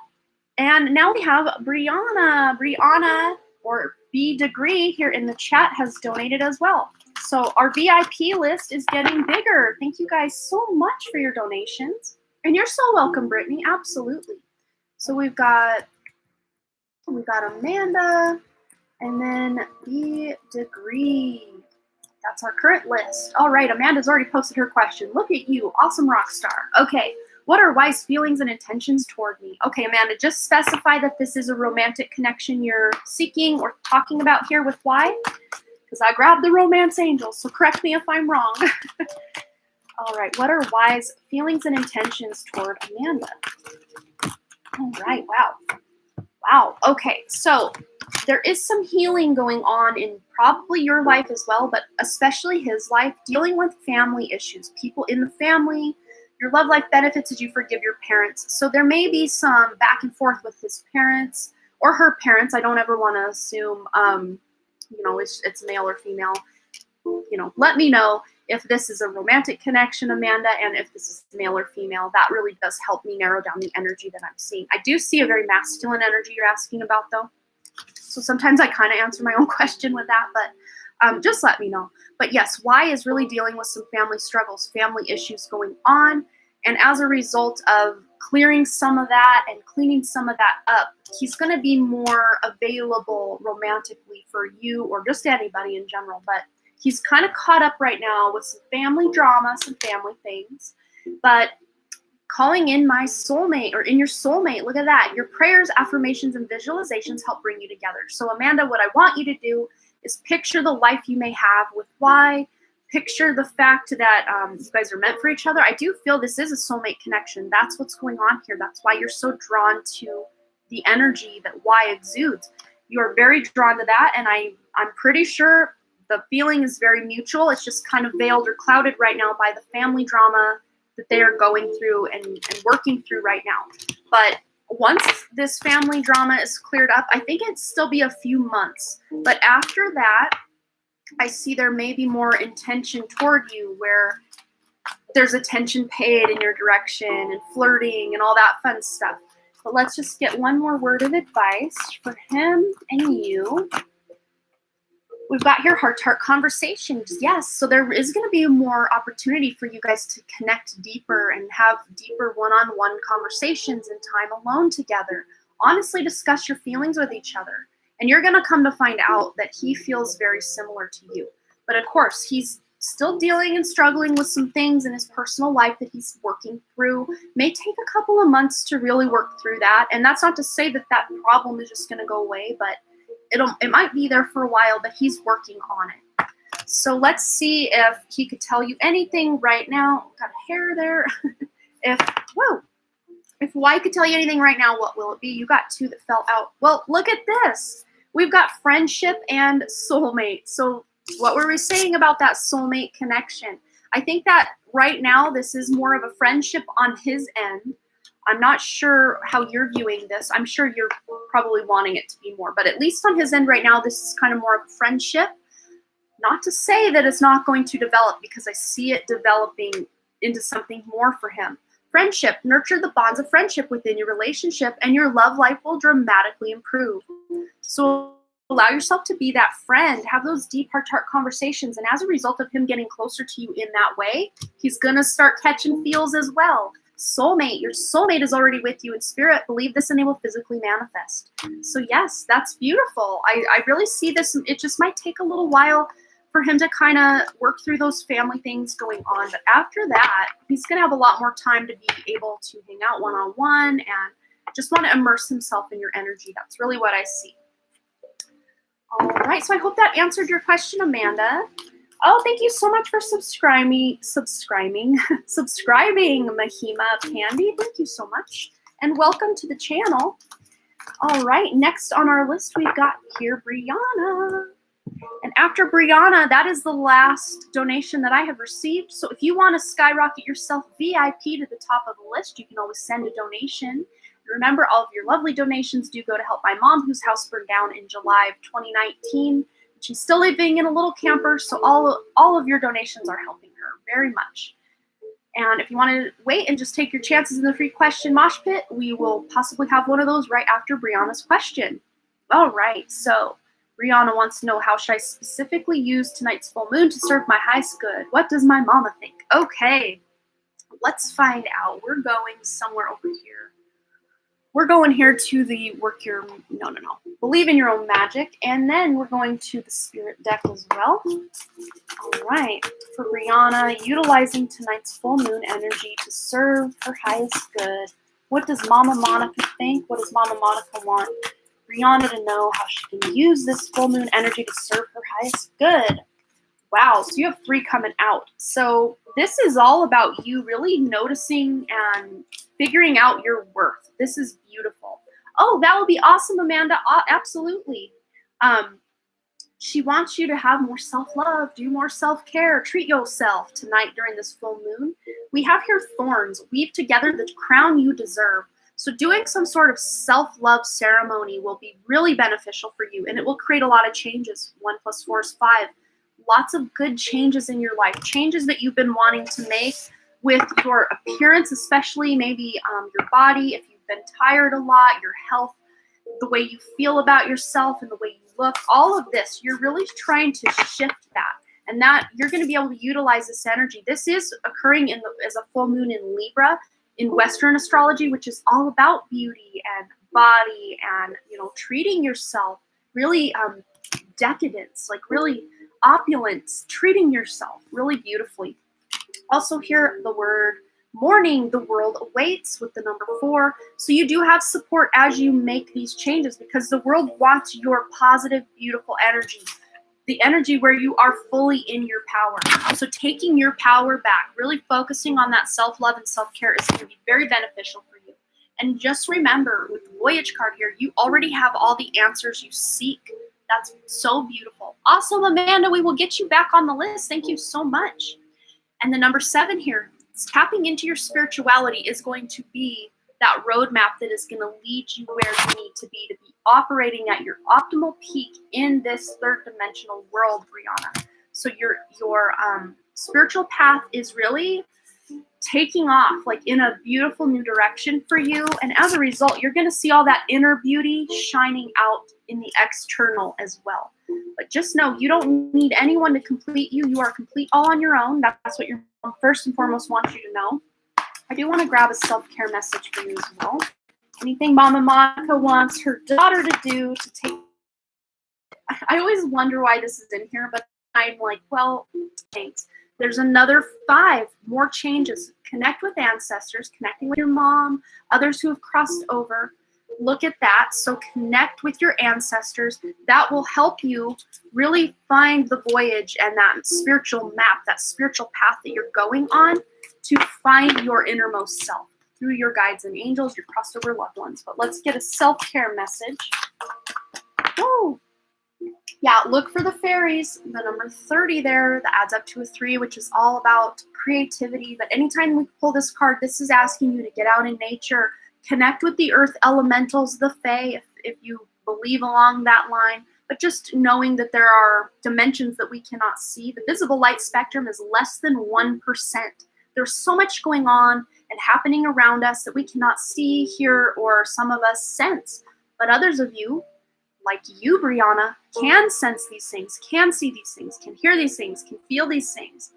And now we have Brianna. Brianna, or B Degree, here in the chat has donated as well. So our VIP list is getting bigger. Thank you guys so much for your donations. And you're so welcome, Brittany. Absolutely. So we've got Amanda, and then B Degree. That's our current list. All right, Amanda's already posted her question. Look at you, awesome rock star. Okay, what are Y's feelings and intentions toward me? Okay, Amanda, just specify that this is a romantic connection you're seeking or talking about here with Y, because I grabbed the romance angel, so correct me if I'm wrong. All right, what are Y's feelings and intentions toward Amanda? All right, wow. Wow, okay, so there is some healing going on in probably your life as well, but especially his life, dealing with family issues, people in the family. Your love life benefits as you forgive your parents. So there may be some back and forth with his parents or her parents. I don't ever want to assume, it's male or female. Let me know if this is a romantic connection, Amanda, and if this is male or female. That really does help me narrow down the energy that I'm seeing. I do see a very masculine energy you're asking about, though. So sometimes I kind of answer my own question with that, but just let me know. But yes, Y is really dealing with some family struggles, family issues going on. And as a result of clearing some of that and cleaning some of that up, he's going to be more available romantically for you or just anybody in general. But he's kind of caught up right now with some family drama, some family things. But calling in my soulmate, or in your soulmate, look at that. Your prayers, affirmations, and visualizations help bring you together. So Amanda, what I want you to do is picture the life you may have with Y. Picture the fact that you guys are meant for each other. I do feel this is a soulmate connection. That's what's going on here. That's why you're so drawn to the energy that Y exudes. You are very drawn to that, and I'm pretty sure the feeling is very mutual. It's just kind of veiled or clouded right now by the family drama that they are going through and working through right now. But once this family drama is cleared up, I think it'd still be a few months. But after that, I see there may be more intention toward you, where there's attention paid in your direction and flirting and all that fun stuff. But let's just get one more word of advice for him and you. We've got here heart-to-heart conversations. Yes, so there is going to be more opportunity for you guys to connect deeper and have deeper one-on-one conversations and time alone together. Honestly, discuss your feelings with each other. And you're going to come to find out that he feels very similar to you. But of course, he's still dealing and struggling with some things in his personal life that he's working through. May take a couple of months to really work through that. And that's not to say that that problem is just going to go away, but it might be there for a while, but he's working on it. So let's see if he could tell you anything right now. Got a hair there. If Y could tell you anything right now, what will it be? You got 2 that fell out. Well, look at this. We've got friendship and soulmate. So what were we saying about that soulmate connection? I think that right now this is more of a friendship on his end. I'm not sure how you're viewing this. I'm sure you're probably wanting it to be more, but at least on his end right now, this is kind of more of a friendship. Not to say that it's not going to develop, because I see it developing into something more for him. Friendship, nurture the bonds of friendship within your relationship and your love life will dramatically improve. So allow yourself to be that friend, have those deep heart-to-heart conversations, and as a result of him getting closer to you in that way, he's gonna start catching feels as well. Soulmate, your soulmate is already with you in spirit. Believe this and they will physically manifest. So yes, that's beautiful. I really see this. It just might take a little while for him to kind of work through those family things going on. But after that, he's going to have a lot more time to be able to hang out one-on-one and just want to immerse himself in your energy. That's really what I see. All right, so I hope that answered your question, Amanda. Oh, thank you so much for subscribing, Mahima Candy. Thank you so much. And welcome to the channel. All right, next on our list, we've got here Brianna. And after Brianna, that is the last donation that I have received. So if you want to skyrocket yourself VIP to the top of the list, you can always send a donation. Remember, all of your lovely donations do go to help my mom, whose house burned down in July of 2019. She's still living in a little camper, so all of your donations are helping her very much. And if you want to wait and just take your chances in the free question mosh pit, we will possibly have one of those right after Brianna's question. All right, so Brianna wants to know, how should I specifically use tonight's full moon to serve my highest good? What does my mama think? Okay, let's find out. We're going somewhere over here. We're going here to the believe in your own magic, and then we're going to the spirit deck as well. All right, for Brianna, utilizing tonight's full moon energy to serve her highest good. What does Mama Monica think? What does Mama Monica want Brianna to know how she can use this full moon energy to serve her highest good? Wow, so you have 3 coming out. So this is all about you really noticing and figuring out your worth. This is beautiful. Oh, that will be awesome, Amanda. Absolutely. She wants you to have more self-love, do more self-care, treat yourself tonight during this full moon. We have here thorns. Weave together the crown you deserve. So doing some sort of self-love ceremony will be really beneficial for you, and it will create a lot of changes. 1 + 4 is 5. Lots of good changes in your life, changes that you've been wanting to make with your appearance, especially maybe your body, if you've been tired a lot, your health, the way you feel about yourself and the way you look, all of this, you're really trying to shift that. And that you're going to be able to utilize this energy. This is occurring as a full moon in Libra in Western astrology, which is all about beauty and body and, treating yourself, really decadence, like really opulence, treating yourself really beautifully. Also here, the word morning, the world awaits with the number 4. So you do have support as you make these changes, because the world wants your positive, beautiful energy, the energy where you are fully in your power. So taking your power back, really focusing on that self-love and self-care is going to be very beneficial for you. And just remember, with the Voyage card here, you already have all the answers you seek. That's so beautiful. Awesome, Amanda. We will get you back on the list. Thank you so much. And the number 7 here, tapping into your spirituality is going to be that roadmap that is going to lead you where you need to be operating at your optimal peak in this 3rd dimensional world, Brianna. So your spiritual path is really taking off like in a beautiful new direction for you. And as a result, you're going to see all that inner beauty shining out in the external as well. But just know, you don't need anyone to complete you. You are complete all on your own. That's what your mom first and foremost wants you to know. I do want to grab a self-care message for you as well. Anything Mama Monica wants her daughter to do to take. I always wonder why this is in here, but I'm like, well, thanks. There's another 5 more changes. Connect with ancestors, connecting with your mom, others who have crossed over. Look at that. So connect with your ancestors. That will help you really find the voyage and that spiritual map, that spiritual path that you're going on to find your innermost self. through your guides and angels, your crossed over loved ones. But let's get a self-care message. Woo! Yeah, look for the fairies, the number 30 there, that adds up to a 3, which is all about creativity. But anytime we pull this card, this is asking you to get out in nature, connect with the earth elementals, the fae, if you believe along that line. But just knowing that there are dimensions that we cannot see. The visible light spectrum is less than 1%. There's so much going on and happening around us that we cannot see, hear, or some of us sense. But others of you, like you, Brianna, can sense these things, can see these things, can hear these things, can feel these things.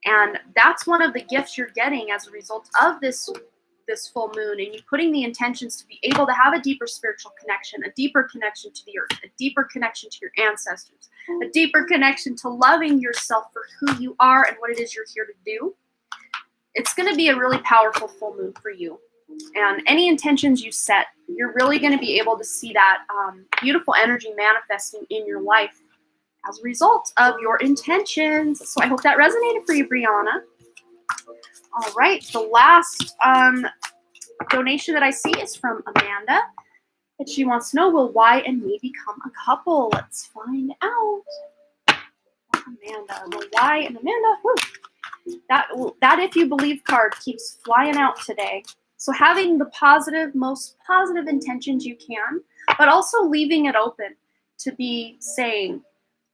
And that's one of the gifts you're getting as a result of this full moon, and you putting the intentions to be able to have a deeper spiritual connection, a deeper connection to the earth, a deeper connection to your ancestors, a deeper connection to loving yourself for who you are and what it is you're here to do. It's going to be a really powerful full moon for you. And any intentions you set, you're really going to be able to see that beautiful energy manifesting in your life as a result of your intentions. So I hope that resonated for you, Brianna. All right, the last donation that I see is from Amanda. And she wants to know, will Y and me become a couple? Let's find out. Amanda, will Y and Amanda, whew. That if you believe card keeps flying out today. So having the most positive intentions you can, but also leaving it open to be saying,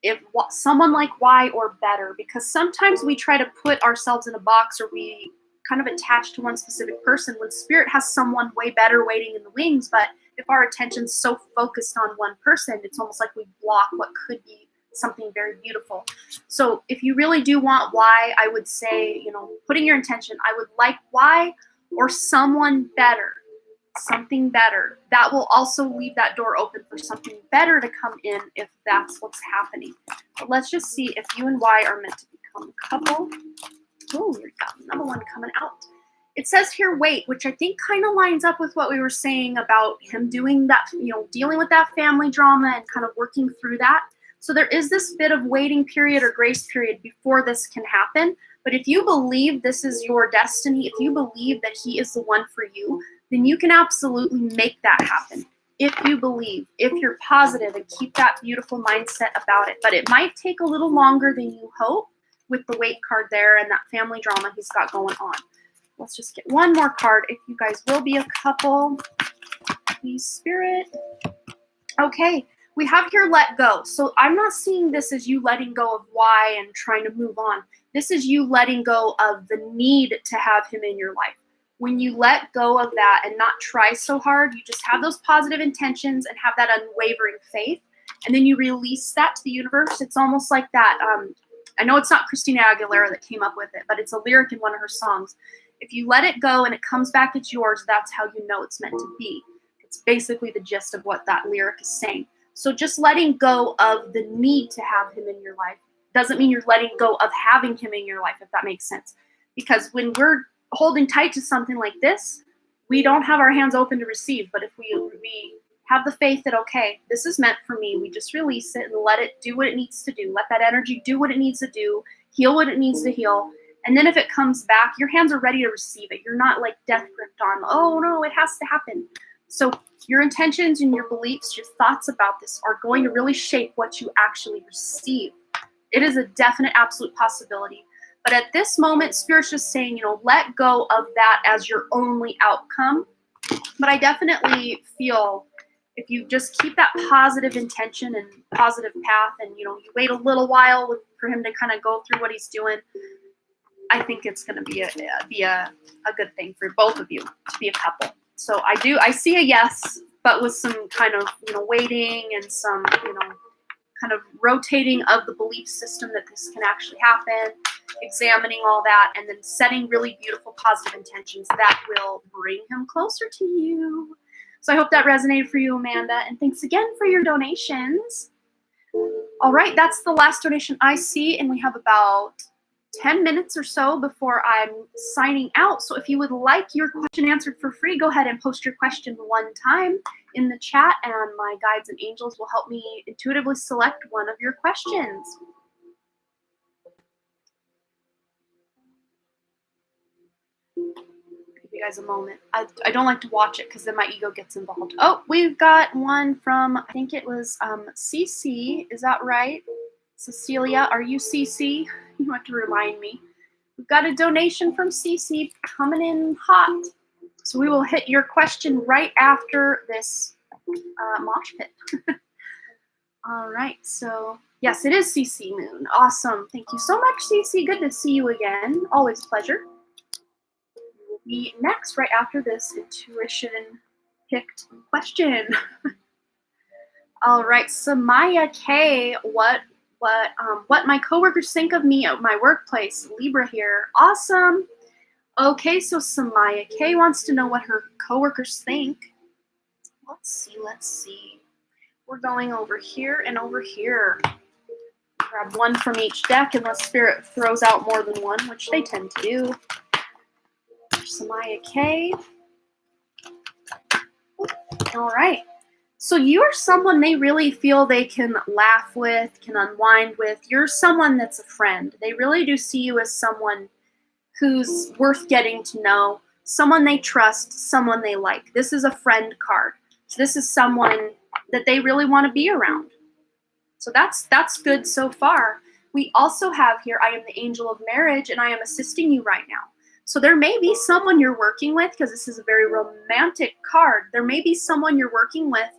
if someone like Y or better, because sometimes we try to put ourselves in a box, or we kind of attach to one specific person when spirit has someone way better waiting in the wings. But if our attention's so focused on one person, it's almost like we block what could be something very beautiful. So if you really do want Y, I would say, putting your intention, I would like Y or someone better, something better. That will also leave that door open for something better to come in if that's what's happening. But let's just see if you and Y are meant to become a couple. Oh, we got another one coming out. It says here, wait, which I think kind of lines up with what we were saying about him doing that, dealing with that family drama and kind of working through that. So there is this bit of waiting period or grace period before this can happen. But if you believe this is your destiny, if you believe that he is the one for you, then you can absolutely make that happen. If you believe, if you're positive and keep that beautiful mindset about it. But it might take a little longer than you hope with the wait card there and that family drama he's got going on. Let's just get one more card. If you guys will be a couple, please, Spirit. Okay, we have here let go. So I'm not seeing this as you letting go of Y and trying to move on. This is you letting go of the need to have him in your life. When you let go of that and not try so hard, you just have those positive intentions and have that unwavering faith, and then you release that to the universe. It's almost like that. I know it's not Christina Aguilera that came up with it, but it's a lyric in one of her songs. If you let it go and it comes back, it's yours. That's how you know it's meant to be. It's basically the gist of what that lyric is saying. So just letting go of the need to have him in your life doesn't mean you're letting go of having him in your life, if that makes sense. Because when we're holding tight to something like this, we don't have our hands open to receive. But if we have the faith that, okay, this is meant for me, we just release it and let it do what it needs to do. Let that energy do what it needs to do, heal what it needs to heal. And then if it comes back, your hands are ready to receive it. You're not like death gripped on, oh no, it has to happen. So your intentions and your beliefs, your thoughts about this are going to really shape what you actually receive. It is a definite, absolute possibility. But at this moment, Spirit's just saying, let go of that as your only outcome. But I definitely feel if you just keep that positive intention and positive path and, you wait a little while for him to kind of go through what he's doing, I think it's going to be a good thing for both of you to be a couple. So I see a yes, but with some kind of, waiting and some, kind of rotating of the belief system that this can actually happen, examining all that, and then setting really beautiful positive intentions that will bring him closer to you. So I hope that resonated for you, Amanda, and thanks again for your donations. All right, that's the last donation I see, and we have about 10 minutes or so before I'm signing out. So if you would like your question answered for free, go ahead and post your question one time in the chat, and my guides and angels will help me intuitively select one of your questions. you guys a moment. I don't like to watch it because then my ego gets involved. Oh, we've got one from, I think it was CC. Is that right? Cecilia, are you CC? You have to remind me. We've got a donation from CC coming in hot. So we will hit your question right after this mosh pit. All right, so yes, it is CC Moon. Awesome. Thank you so much, CC. Good to see you again. Always a pleasure. We'll be next right after this intuition picked question. All right, Samaya K, what my coworkers think of me at my workplace. Libra here. Awesome. Okay, so Samaya K wants to know what her coworkers think. Let's see. We're going over here and over here. Grab one from each deck unless Spirit throws out more than one, which they tend to do. Samaya K. All right. So you're someone they really feel they can laugh with, can unwind with. You're someone that's a friend. They really do see you as someone who's worth getting to know, someone they trust, someone they like. This is a friend card. So this is someone that they really want to be around. So that's good so far. We also have here, I am the angel of marriage and I am assisting you right now. So there may be someone you're working with, because this is a very romantic card. There may be someone you're working with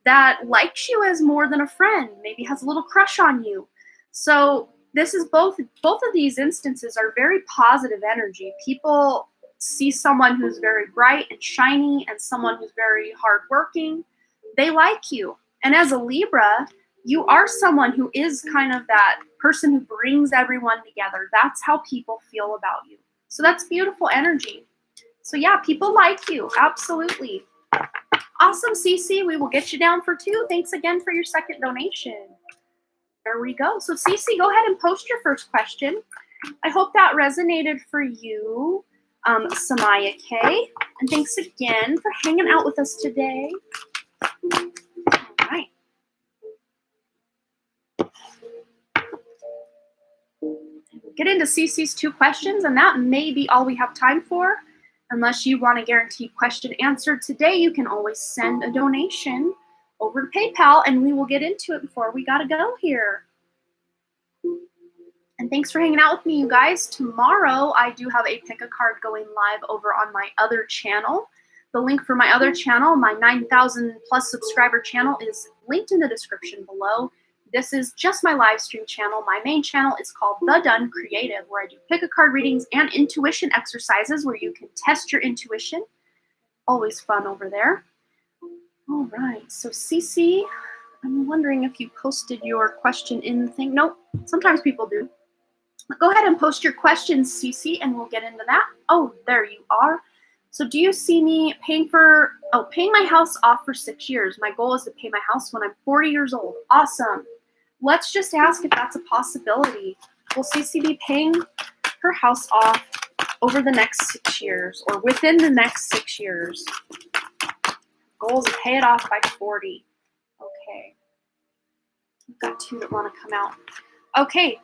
that likes you as more than a friend, maybe has a little crush on you. So this is both of these instances are very positive energy. People see someone who's very bright and shiny and someone who's very hardworking. They like you. And as a Libra, you are someone who is kind of that person who brings everyone together. That's how people feel about you. So that's beautiful energy. So yeah, people like you. Absolutely. Awesome, Cece. We will get you down for 2. Thanks again for your second donation. There we go. So Cece, go ahead and post your first question. I hope that resonated for you, Samaya K. And thanks again for hanging out with us today. All right. We'll get into Cece's 2 questions, and that may be all we have time for. Unless you want a guaranteed question answered today, you can always send a donation over to PayPal, and we will get into it before we gotta go here. And thanks for hanging out with me, you guys. Tomorrow, I do have a pick a card going live over on my other channel. The link for my other channel, my 9,000 plus subscriber channel, is linked in the description below. This is just my live stream channel. My main channel is called The Done Creative, where I do pick a card readings and intuition exercises where you can test your intuition. Always fun over there. All right, so Cece, I'm wondering if you posted your question in the thing. Nope, sometimes people do. Go ahead and post your questions, Cece, and we'll get into that. Oh, there you are. So do you see me paying my house off for 6 years? My goal is to pay my house when I'm 40 years old. Awesome. Let's just ask if that's a possibility. Will Cece be paying her house off over the next 6 years or within the next 6 years? Goal is to pay it off by 40. Okay. We've got 2 that want to come out. Okay.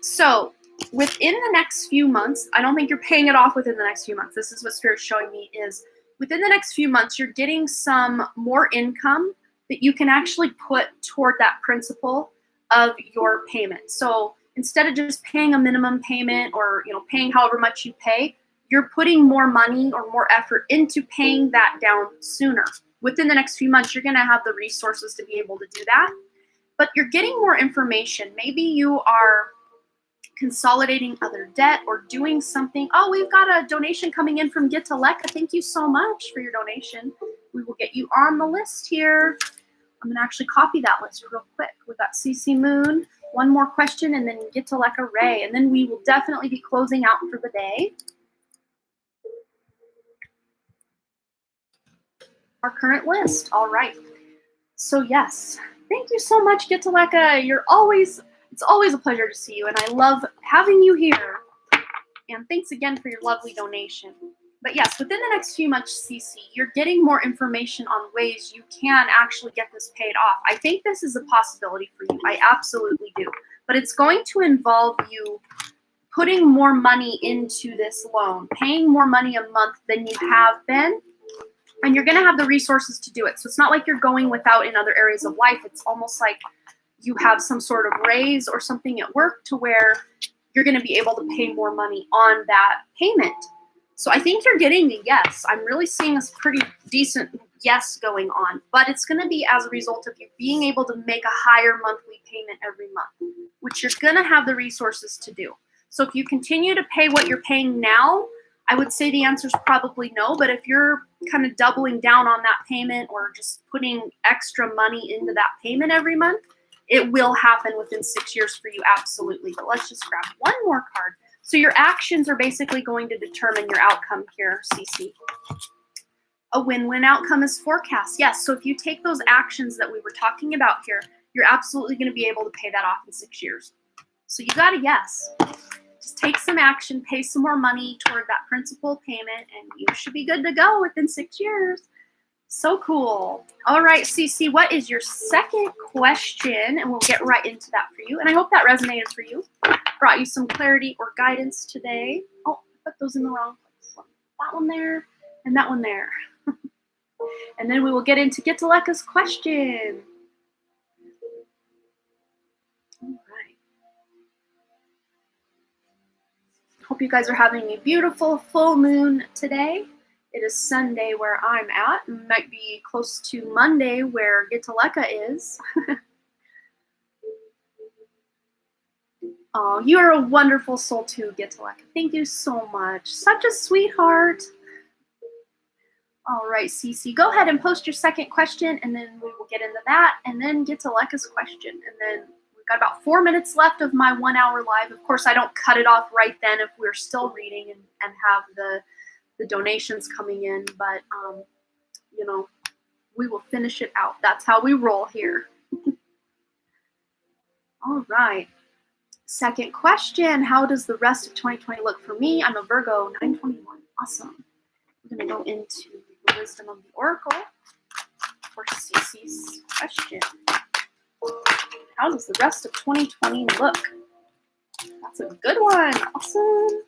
So within the next few months, I don't think you're paying it off within the next few months. This is what Spirit's showing me is within the next few months, you're getting some more income that you can actually put toward that principal of your payment. So instead of just paying a minimum payment or paying however much you pay, you're putting more money or more effort into paying that down sooner. Within the next few months, you're going to have the resources to be able to do that. But you're getting more information. Maybe you are consolidating other debt or doing something. Oh, we've got a donation coming in from Gitaleka. Thank you so much for your donation. We will get you on the list here. I'm going to actually copy that list real quick. We've got CC Moon, one more question, and then Gitaleka Ray. And then we will definitely be closing out for the day. Our current list. All right. So yes, thank you so much, Gitaleka. It's always a pleasure to see you, and I love having you here. And thanks again for your lovely donation. But yes, within the next few months, CC, you're getting more information on ways you can actually get this paid off. I think this is a possibility for you. I absolutely do. But it's going to involve you putting more money into this loan, paying more money a month than you have been, and you're going to have the resources to do it. So it's not like you're going without in other areas of life. It's almost like you have some sort of raise or something at work to where you're going to be able to pay more money on that payment. So I think you're getting a yes. I'm really seeing a pretty decent yes going on, but it's going to be as a result of you being able to make a higher monthly payment every month, which you're going to have the resources to do. So if you continue to pay what you're paying now, I would say the answer is probably no, but if you're kind of doubling down on that payment or just putting extra money into that payment every month, it will happen within 6 years for you, absolutely. But let's just grab one more card. So your actions are basically going to determine your outcome here, Cece. A win-win outcome is forecast. Yes, so if you take those actions that we were talking about here, you're absolutely going to be able to pay that off in 6 years. So you got a yes. Just take some action, pay some more money toward that principal payment, and you should be good to go within 6 years. So cool. All right, Cece, what is your second question? And we'll get right into that for you. And I hope that resonated for you. Brought you some clarity or guidance today. Oh, I put those in the wrong place. That one there and that one there. And then we will get into Gitaleka's question. All right. Hope you guys are having a beautiful full moon today. It is Sunday where I'm at. It might be close to Monday where Gitaleka is. Oh, you are a wonderful soul too, Gitaleka. Thank you so much. Such a sweetheart. All right, Cece, go ahead and post your second question, and then we will get into that, and then Gitaleka's question. And then we've got about 4 minutes left of my 1 hour live. Of course, I don't cut it off right then if we're still reading and have the donations coming in, but you know, we will finish it out. That's how we roll here. All right. Second question, how does the rest of 2020 look for me? I'm a Virgo, 921. Awesome. We're going to go into the wisdom of the oracle for Cece's question. How does the rest of 2020 look? That's a good one. Awesome.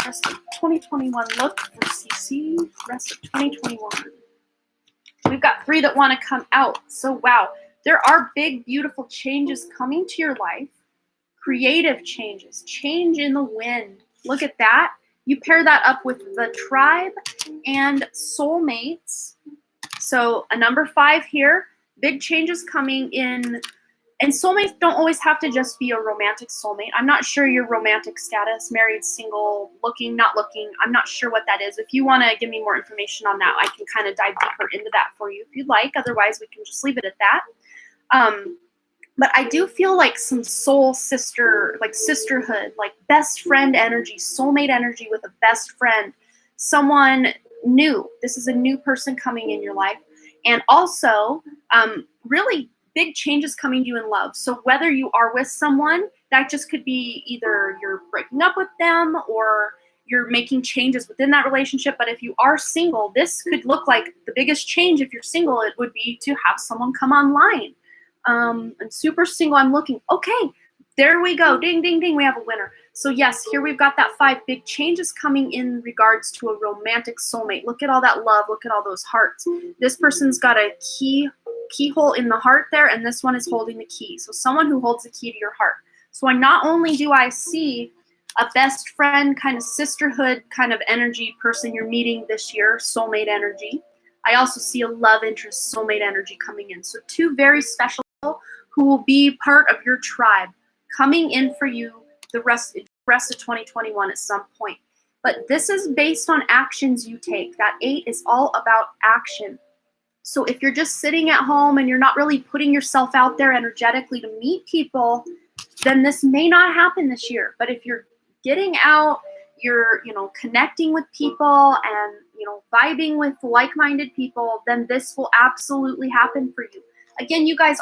Rest of 2021 look for CC. Rest of 2021. We've got 3 that want to come out. So wow, there are big, beautiful changes coming to your life. Creative changes, change in the wind. Look at that. You pair that up with the tribe and soulmates. So a number 5 here. Big changes coming in. And soulmates don't always have to just be a romantic soulmate. I'm not sure your romantic status, married, single, looking, not looking. I'm not sure what that is. If you want to give me more information on that, I can kind of dive deeper into that for you if you'd like. Otherwise, we can just leave it at that. But I do feel like some soul sister, like sisterhood, like best friend energy, soulmate energy with a best friend, someone new. This is a new person coming in your life. And also, really big changes coming to you in love. So whether you are with someone, that just could be either you're breaking up with them or you're making changes within that relationship. But if you are single, this could look like the biggest change. If you're single, it would be to have someone come online. I'm super single. I'm looking. Okay, there we go. Ding, ding, ding. We have a winner. So yes, here we've got that 5 big changes coming in regards to a romantic soulmate. Look at all that love. Look at all those hearts. This person's got a keyhole in the heart there, and this one is holding the key. So someone who holds the key to your heart. So not only do I see a best friend, kind of sisterhood kind of energy person you're meeting this year, soulmate energy, I also see a love interest, soulmate energy coming in. So 2 very special people who will be part of your tribe coming in for you the rest of 2021 at some point. But this is based on actions you take. That 8 is all about action. So if you're just sitting at home and you're not really putting yourself out there energetically to meet people, then this may not happen this year. But if you're getting out, you're, connecting with people and, vibing with like-minded people, then this will absolutely happen for you. Again, you guys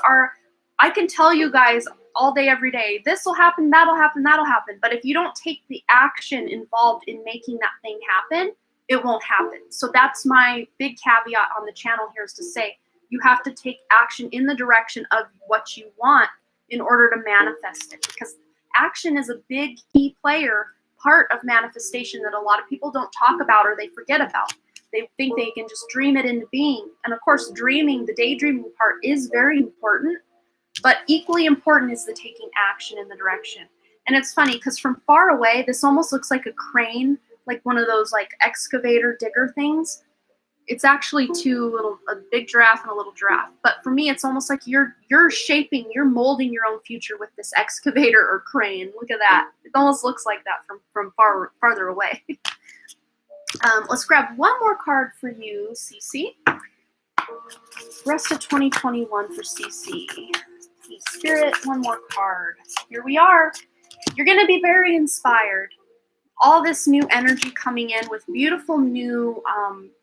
I can tell you guys all day, every day, this will happen, that'll happen, that'll happen. But if you don't take the action involved in making that thing happen, it won't happen. So that's my big caveat on the channel here, is to say you have to take action in the direction of what you want in order to manifest it. Because action is a big key part of manifestation that a lot of people don't talk about or they forget about. They think they can just dream it into being. And of course, dreaming, the daydreaming part is very important, but equally important is the taking action in the direction. And it's funny because from far away, this almost looks like a crane, like one of those like excavator digger things. It's actually a big giraffe and a little giraffe. But for me, it's almost like you're molding your own future with this excavator or crane. Look at that. It almost looks like that from farther away. Let's grab one more card for you, Cece. Rest of 2021 for Cece. Spirit, one more card. Here we are. You're going to be very inspired. All this new energy coming in with beautiful new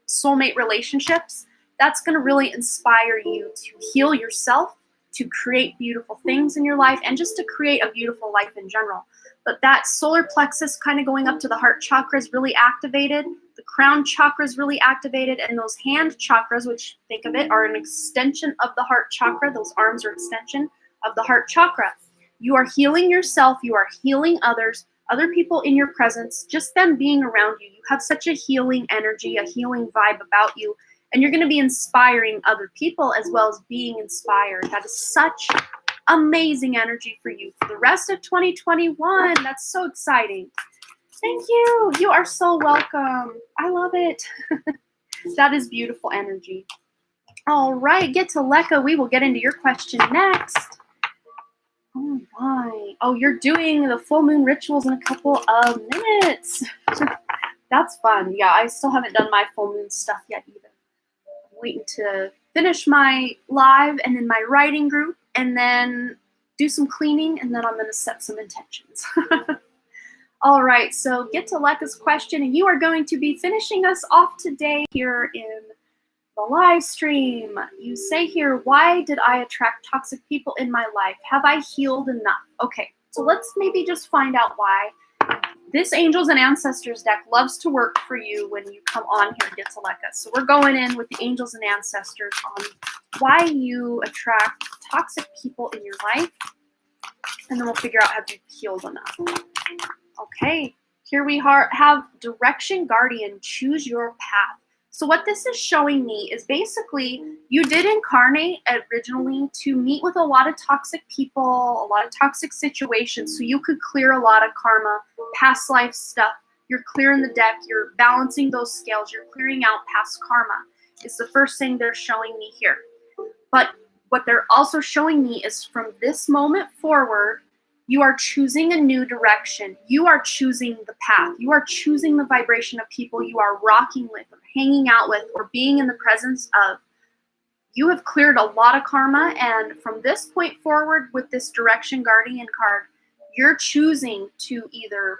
soulmate relationships, that's going to really inspire you to heal yourself, to create beautiful things in your life, and just to create a beautiful life in general. But that solar plexus kind of going up to the heart chakra is really activated. The crown chakra is really activated. And those hand chakras, which think of it, are an extension of the heart chakra. Those arms are extension of the heart chakra. You are healing yourself. You are healing others, other people in your presence, just them being around you. You have such a healing energy, a healing vibe about you. And you're going to be inspiring other people as well as being inspired. That is such amazing energy for you for the rest of 2021. That's so exciting. Thank you. You are so welcome. I love it. That is beautiful energy. All right, get to Leka. We will get into your question next. Oh my. Oh, you're doing the full moon rituals in a couple of minutes. That's fun. Yeah, I still haven't done my full moon stuff yet either. I'm waiting to finish my live and then my writing group and then do some cleaning, and then I'm going to set some intentions. All right, so get to Leka's question, and you are going to be finishing us off today here in the live stream. You say here, why did I attract toxic people in my life? Have I healed enough? Okay, so let's maybe just find out why. This Angels and Ancestors deck loves to work for you when you come on here and get to Leka. So we're going in with the Angels and Ancestors on why you attract toxic people in your life, and then we'll figure out have you healed enough. Okay, here we have Direction Guardian, choose your path. So what this is showing me is basically you did incarnate originally to meet with a lot of toxic people, a lot of toxic situations, so you could clear a lot of karma, past life stuff. You're clearing the deck, you're balancing those scales, you're clearing out past karma. It's the first thing they're showing me here. But what they're also showing me is from this moment forward, you are choosing a new direction. You are choosing the path. You are choosing the vibration of people you are rocking with or hanging out with or being in the presence of. You have cleared a lot of karma, and from this point forward with this Direction Guardian card, you're choosing to either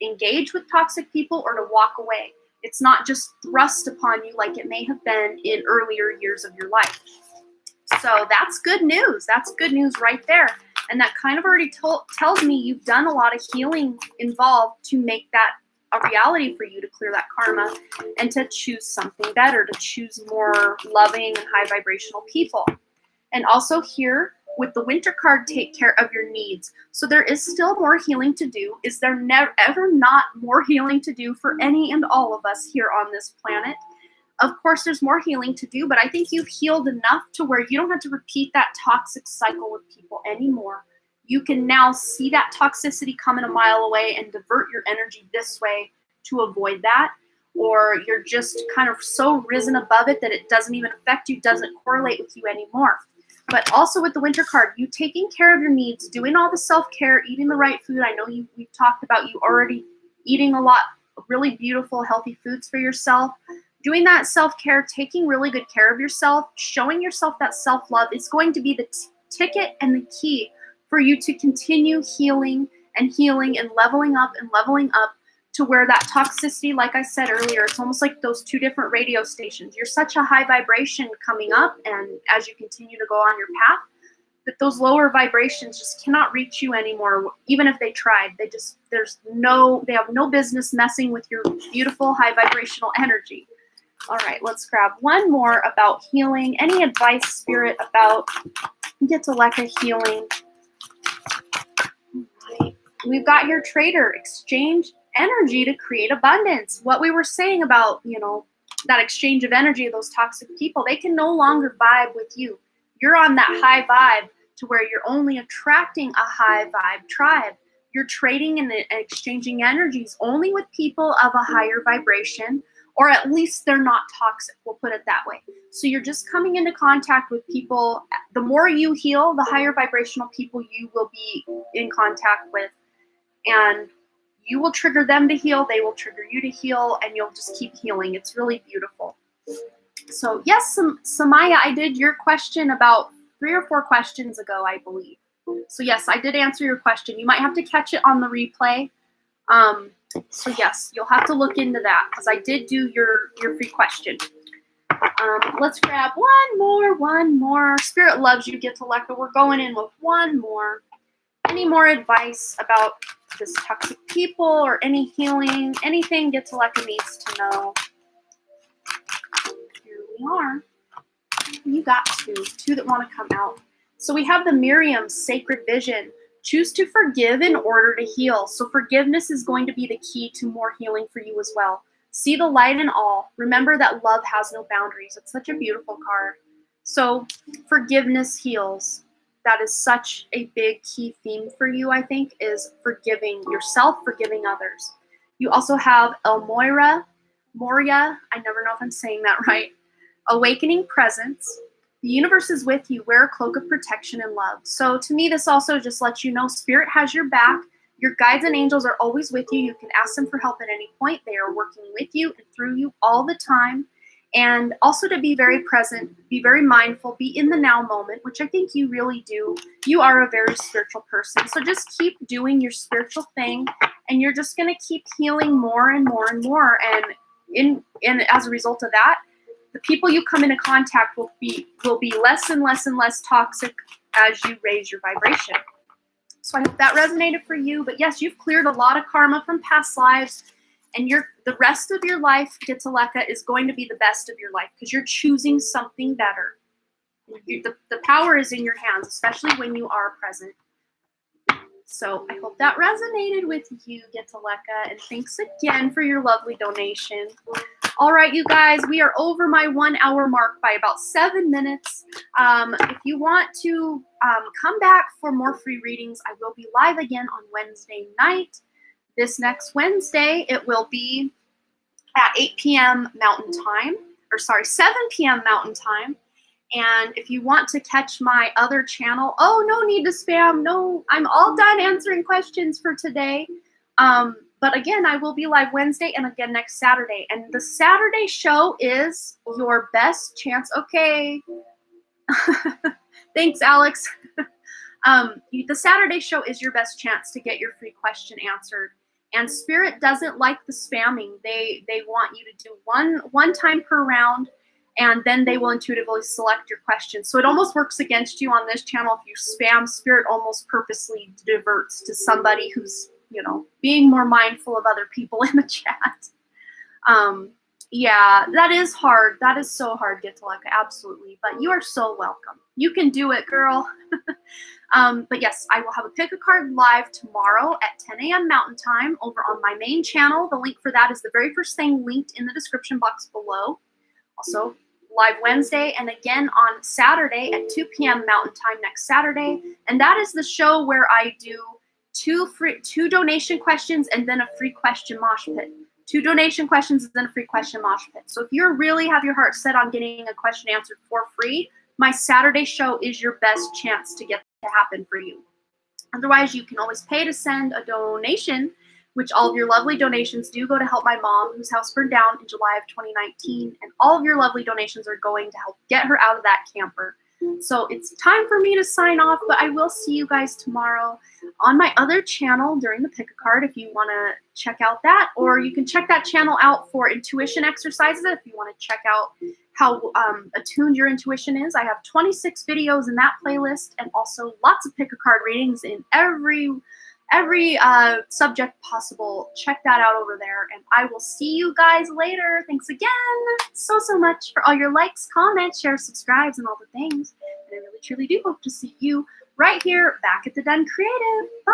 engage with toxic people or to walk away. It's not just thrust upon you like it may have been in earlier years of your life. So that's good news. That's good news right there. And that kind of already tells me you've done a lot of healing involved to make that a reality for you, to clear that karma and to choose something better, to choose more loving and high vibrational people. And also here with the Winter card, take care of your needs. So there is still more healing to do. Is there never ever not more healing to do for any and all of us here on this planet? Of course, there's more healing to do, but I think you've healed enough to where you don't have to repeat that toxic cycle with people anymore. You can now see that toxicity coming a mile away and divert your energy this way to avoid that. Or you're just kind of so risen above it that it doesn't even affect you, doesn't correlate with you anymore. But also with the Winter card, you taking care of your needs, doing all the self-care, eating the right food. I know we've talked about you already eating a lot of really beautiful, healthy foods for yourself. Doing that self-care, taking really good care of yourself, showing yourself that self-love is going to be the ticket and the key for you to continue healing and leveling up to where that toxicity, like I said earlier, it's almost like those two different radio stations. You're such a high vibration coming up, and as you continue to go on your path, that those lower vibrations just cannot reach you anymore, even if they tried. They have no business messing with your beautiful high vibrational energy. All right, let's grab one more about healing. Any advice, Spirit, about get to Leka healing? All right. We've got here trader, exchange energy to create abundance. What we were saying about, that exchange of energy of those toxic people, they can no longer vibe with you. You're on that high vibe to where you're only attracting a high vibe tribe. You're trading and exchanging energies only with people of a higher vibration, or at least they're not toxic. We'll put it that way. So you're just coming into contact with people. The more you heal, the higher vibrational people you will be in contact with. And you will trigger them to heal, they will trigger you to heal, and you'll just keep healing. It's really beautiful. So yes, Samaya, I did your question about 3 or 4 questions ago, I believe. So yes, I did answer your question. You might have to catch it on the replay. So yes, you'll have to look into that because I did do your free question. Let's grab one more. Spirit loves you, Get to Lecca. We're going in with one more. Any more advice about this toxic people or any healing, anything Get to Lecca needs to know? Here we are. You got two that want to come out. So we have the Miriam's sacred vision. Choose to forgive in order to heal. So forgiveness is going to be the key to more healing for you as well. See the light in all. Remember that love has no boundaries. It's such a beautiful card. So forgiveness heals. That is such a big key theme for you, I think, is forgiving yourself, forgiving others. You also have Moria, I never know if I'm saying that right. Awakening presence. The universe is with you. Wear a cloak of protection and love. So to me, this also just lets you know Spirit has your back. Your guides and angels are always with you. You can ask them for help at any point. They are working with you and through you all the time. And also to be very present, be very mindful, be in the now moment, which I think you really do. You are a very spiritual person. So just keep doing your spiritual thing, and you're just going to keep healing more and more and more. And as a result of that, the people you come into contact will be less and less and less toxic as you raise your vibration. So I hope that resonated for you. But yes, you've cleared a lot of karma from past lives. And the rest of your life, Get to Lecca, is going to be the best of your life because you're choosing something better. The power is in your hands, especially when you are present. So I hope that resonated with you, Get to Lecca. And thanks again for your lovely donation. All right, you guys, we are over my 1 hour mark by about 7 minutes. If you want to come back for more free readings, I will be live again on Wednesday night. This next Wednesday, it will be at 8 p.m. Mountain Time, 7 p.m. Mountain Time. And if you want to catch my other channel, no need to spam. No, I'm all done answering questions for today. But again, I will be live Wednesday and again next Saturday. And the Saturday show is your best chance. Okay. Thanks, Alex. The Saturday show is your best chance to get your free question answered. And Spirit doesn't like the spamming. They want you to do one time per round, and then they will intuitively select your questions. So it almost works against you on this channel. If you spam, Spirit almost purposely diverts to somebody who's, being more mindful of other people in the chat. Yeah, that is hard. That is so hard, Get to Lecca, absolutely. But you are so welcome. You can do it, girl. But yes, I will have a Pick a Card live tomorrow at 10 a.m. Mountain Time over on my main channel. The link for that is the very first thing linked in the description box below. Also, live Wednesday and again on Saturday at 2 p.m. Mountain Time next Saturday. And that is the show where I do two donation questions and then a free question mosh pit. 2 donation questions and then a free question mosh pit. So if you really have your heart set on getting a question answered for free, my Saturday show is your best chance to get to happen for you. Otherwise, you can always pay to send a donation, which all of your lovely donations do go to help my mom, whose house burned down in July of 2019. And all of your lovely donations are going to help get her out of that camper. So it's time for me to sign off, but I will see you guys tomorrow on my other channel during the Pick a Card if you want to check out that, or you can check that channel out for intuition exercises if you want to check out how attuned your intuition is. I have 26 videos in that playlist and also lots of Pick a Card readings in every subject possible. Check that out over there, and I will see you guys later. Thanks again so much for all your likes, comments, shares, subscribes, and all the things. And I really truly do hope to see you right here back at the Den Creative. Bye.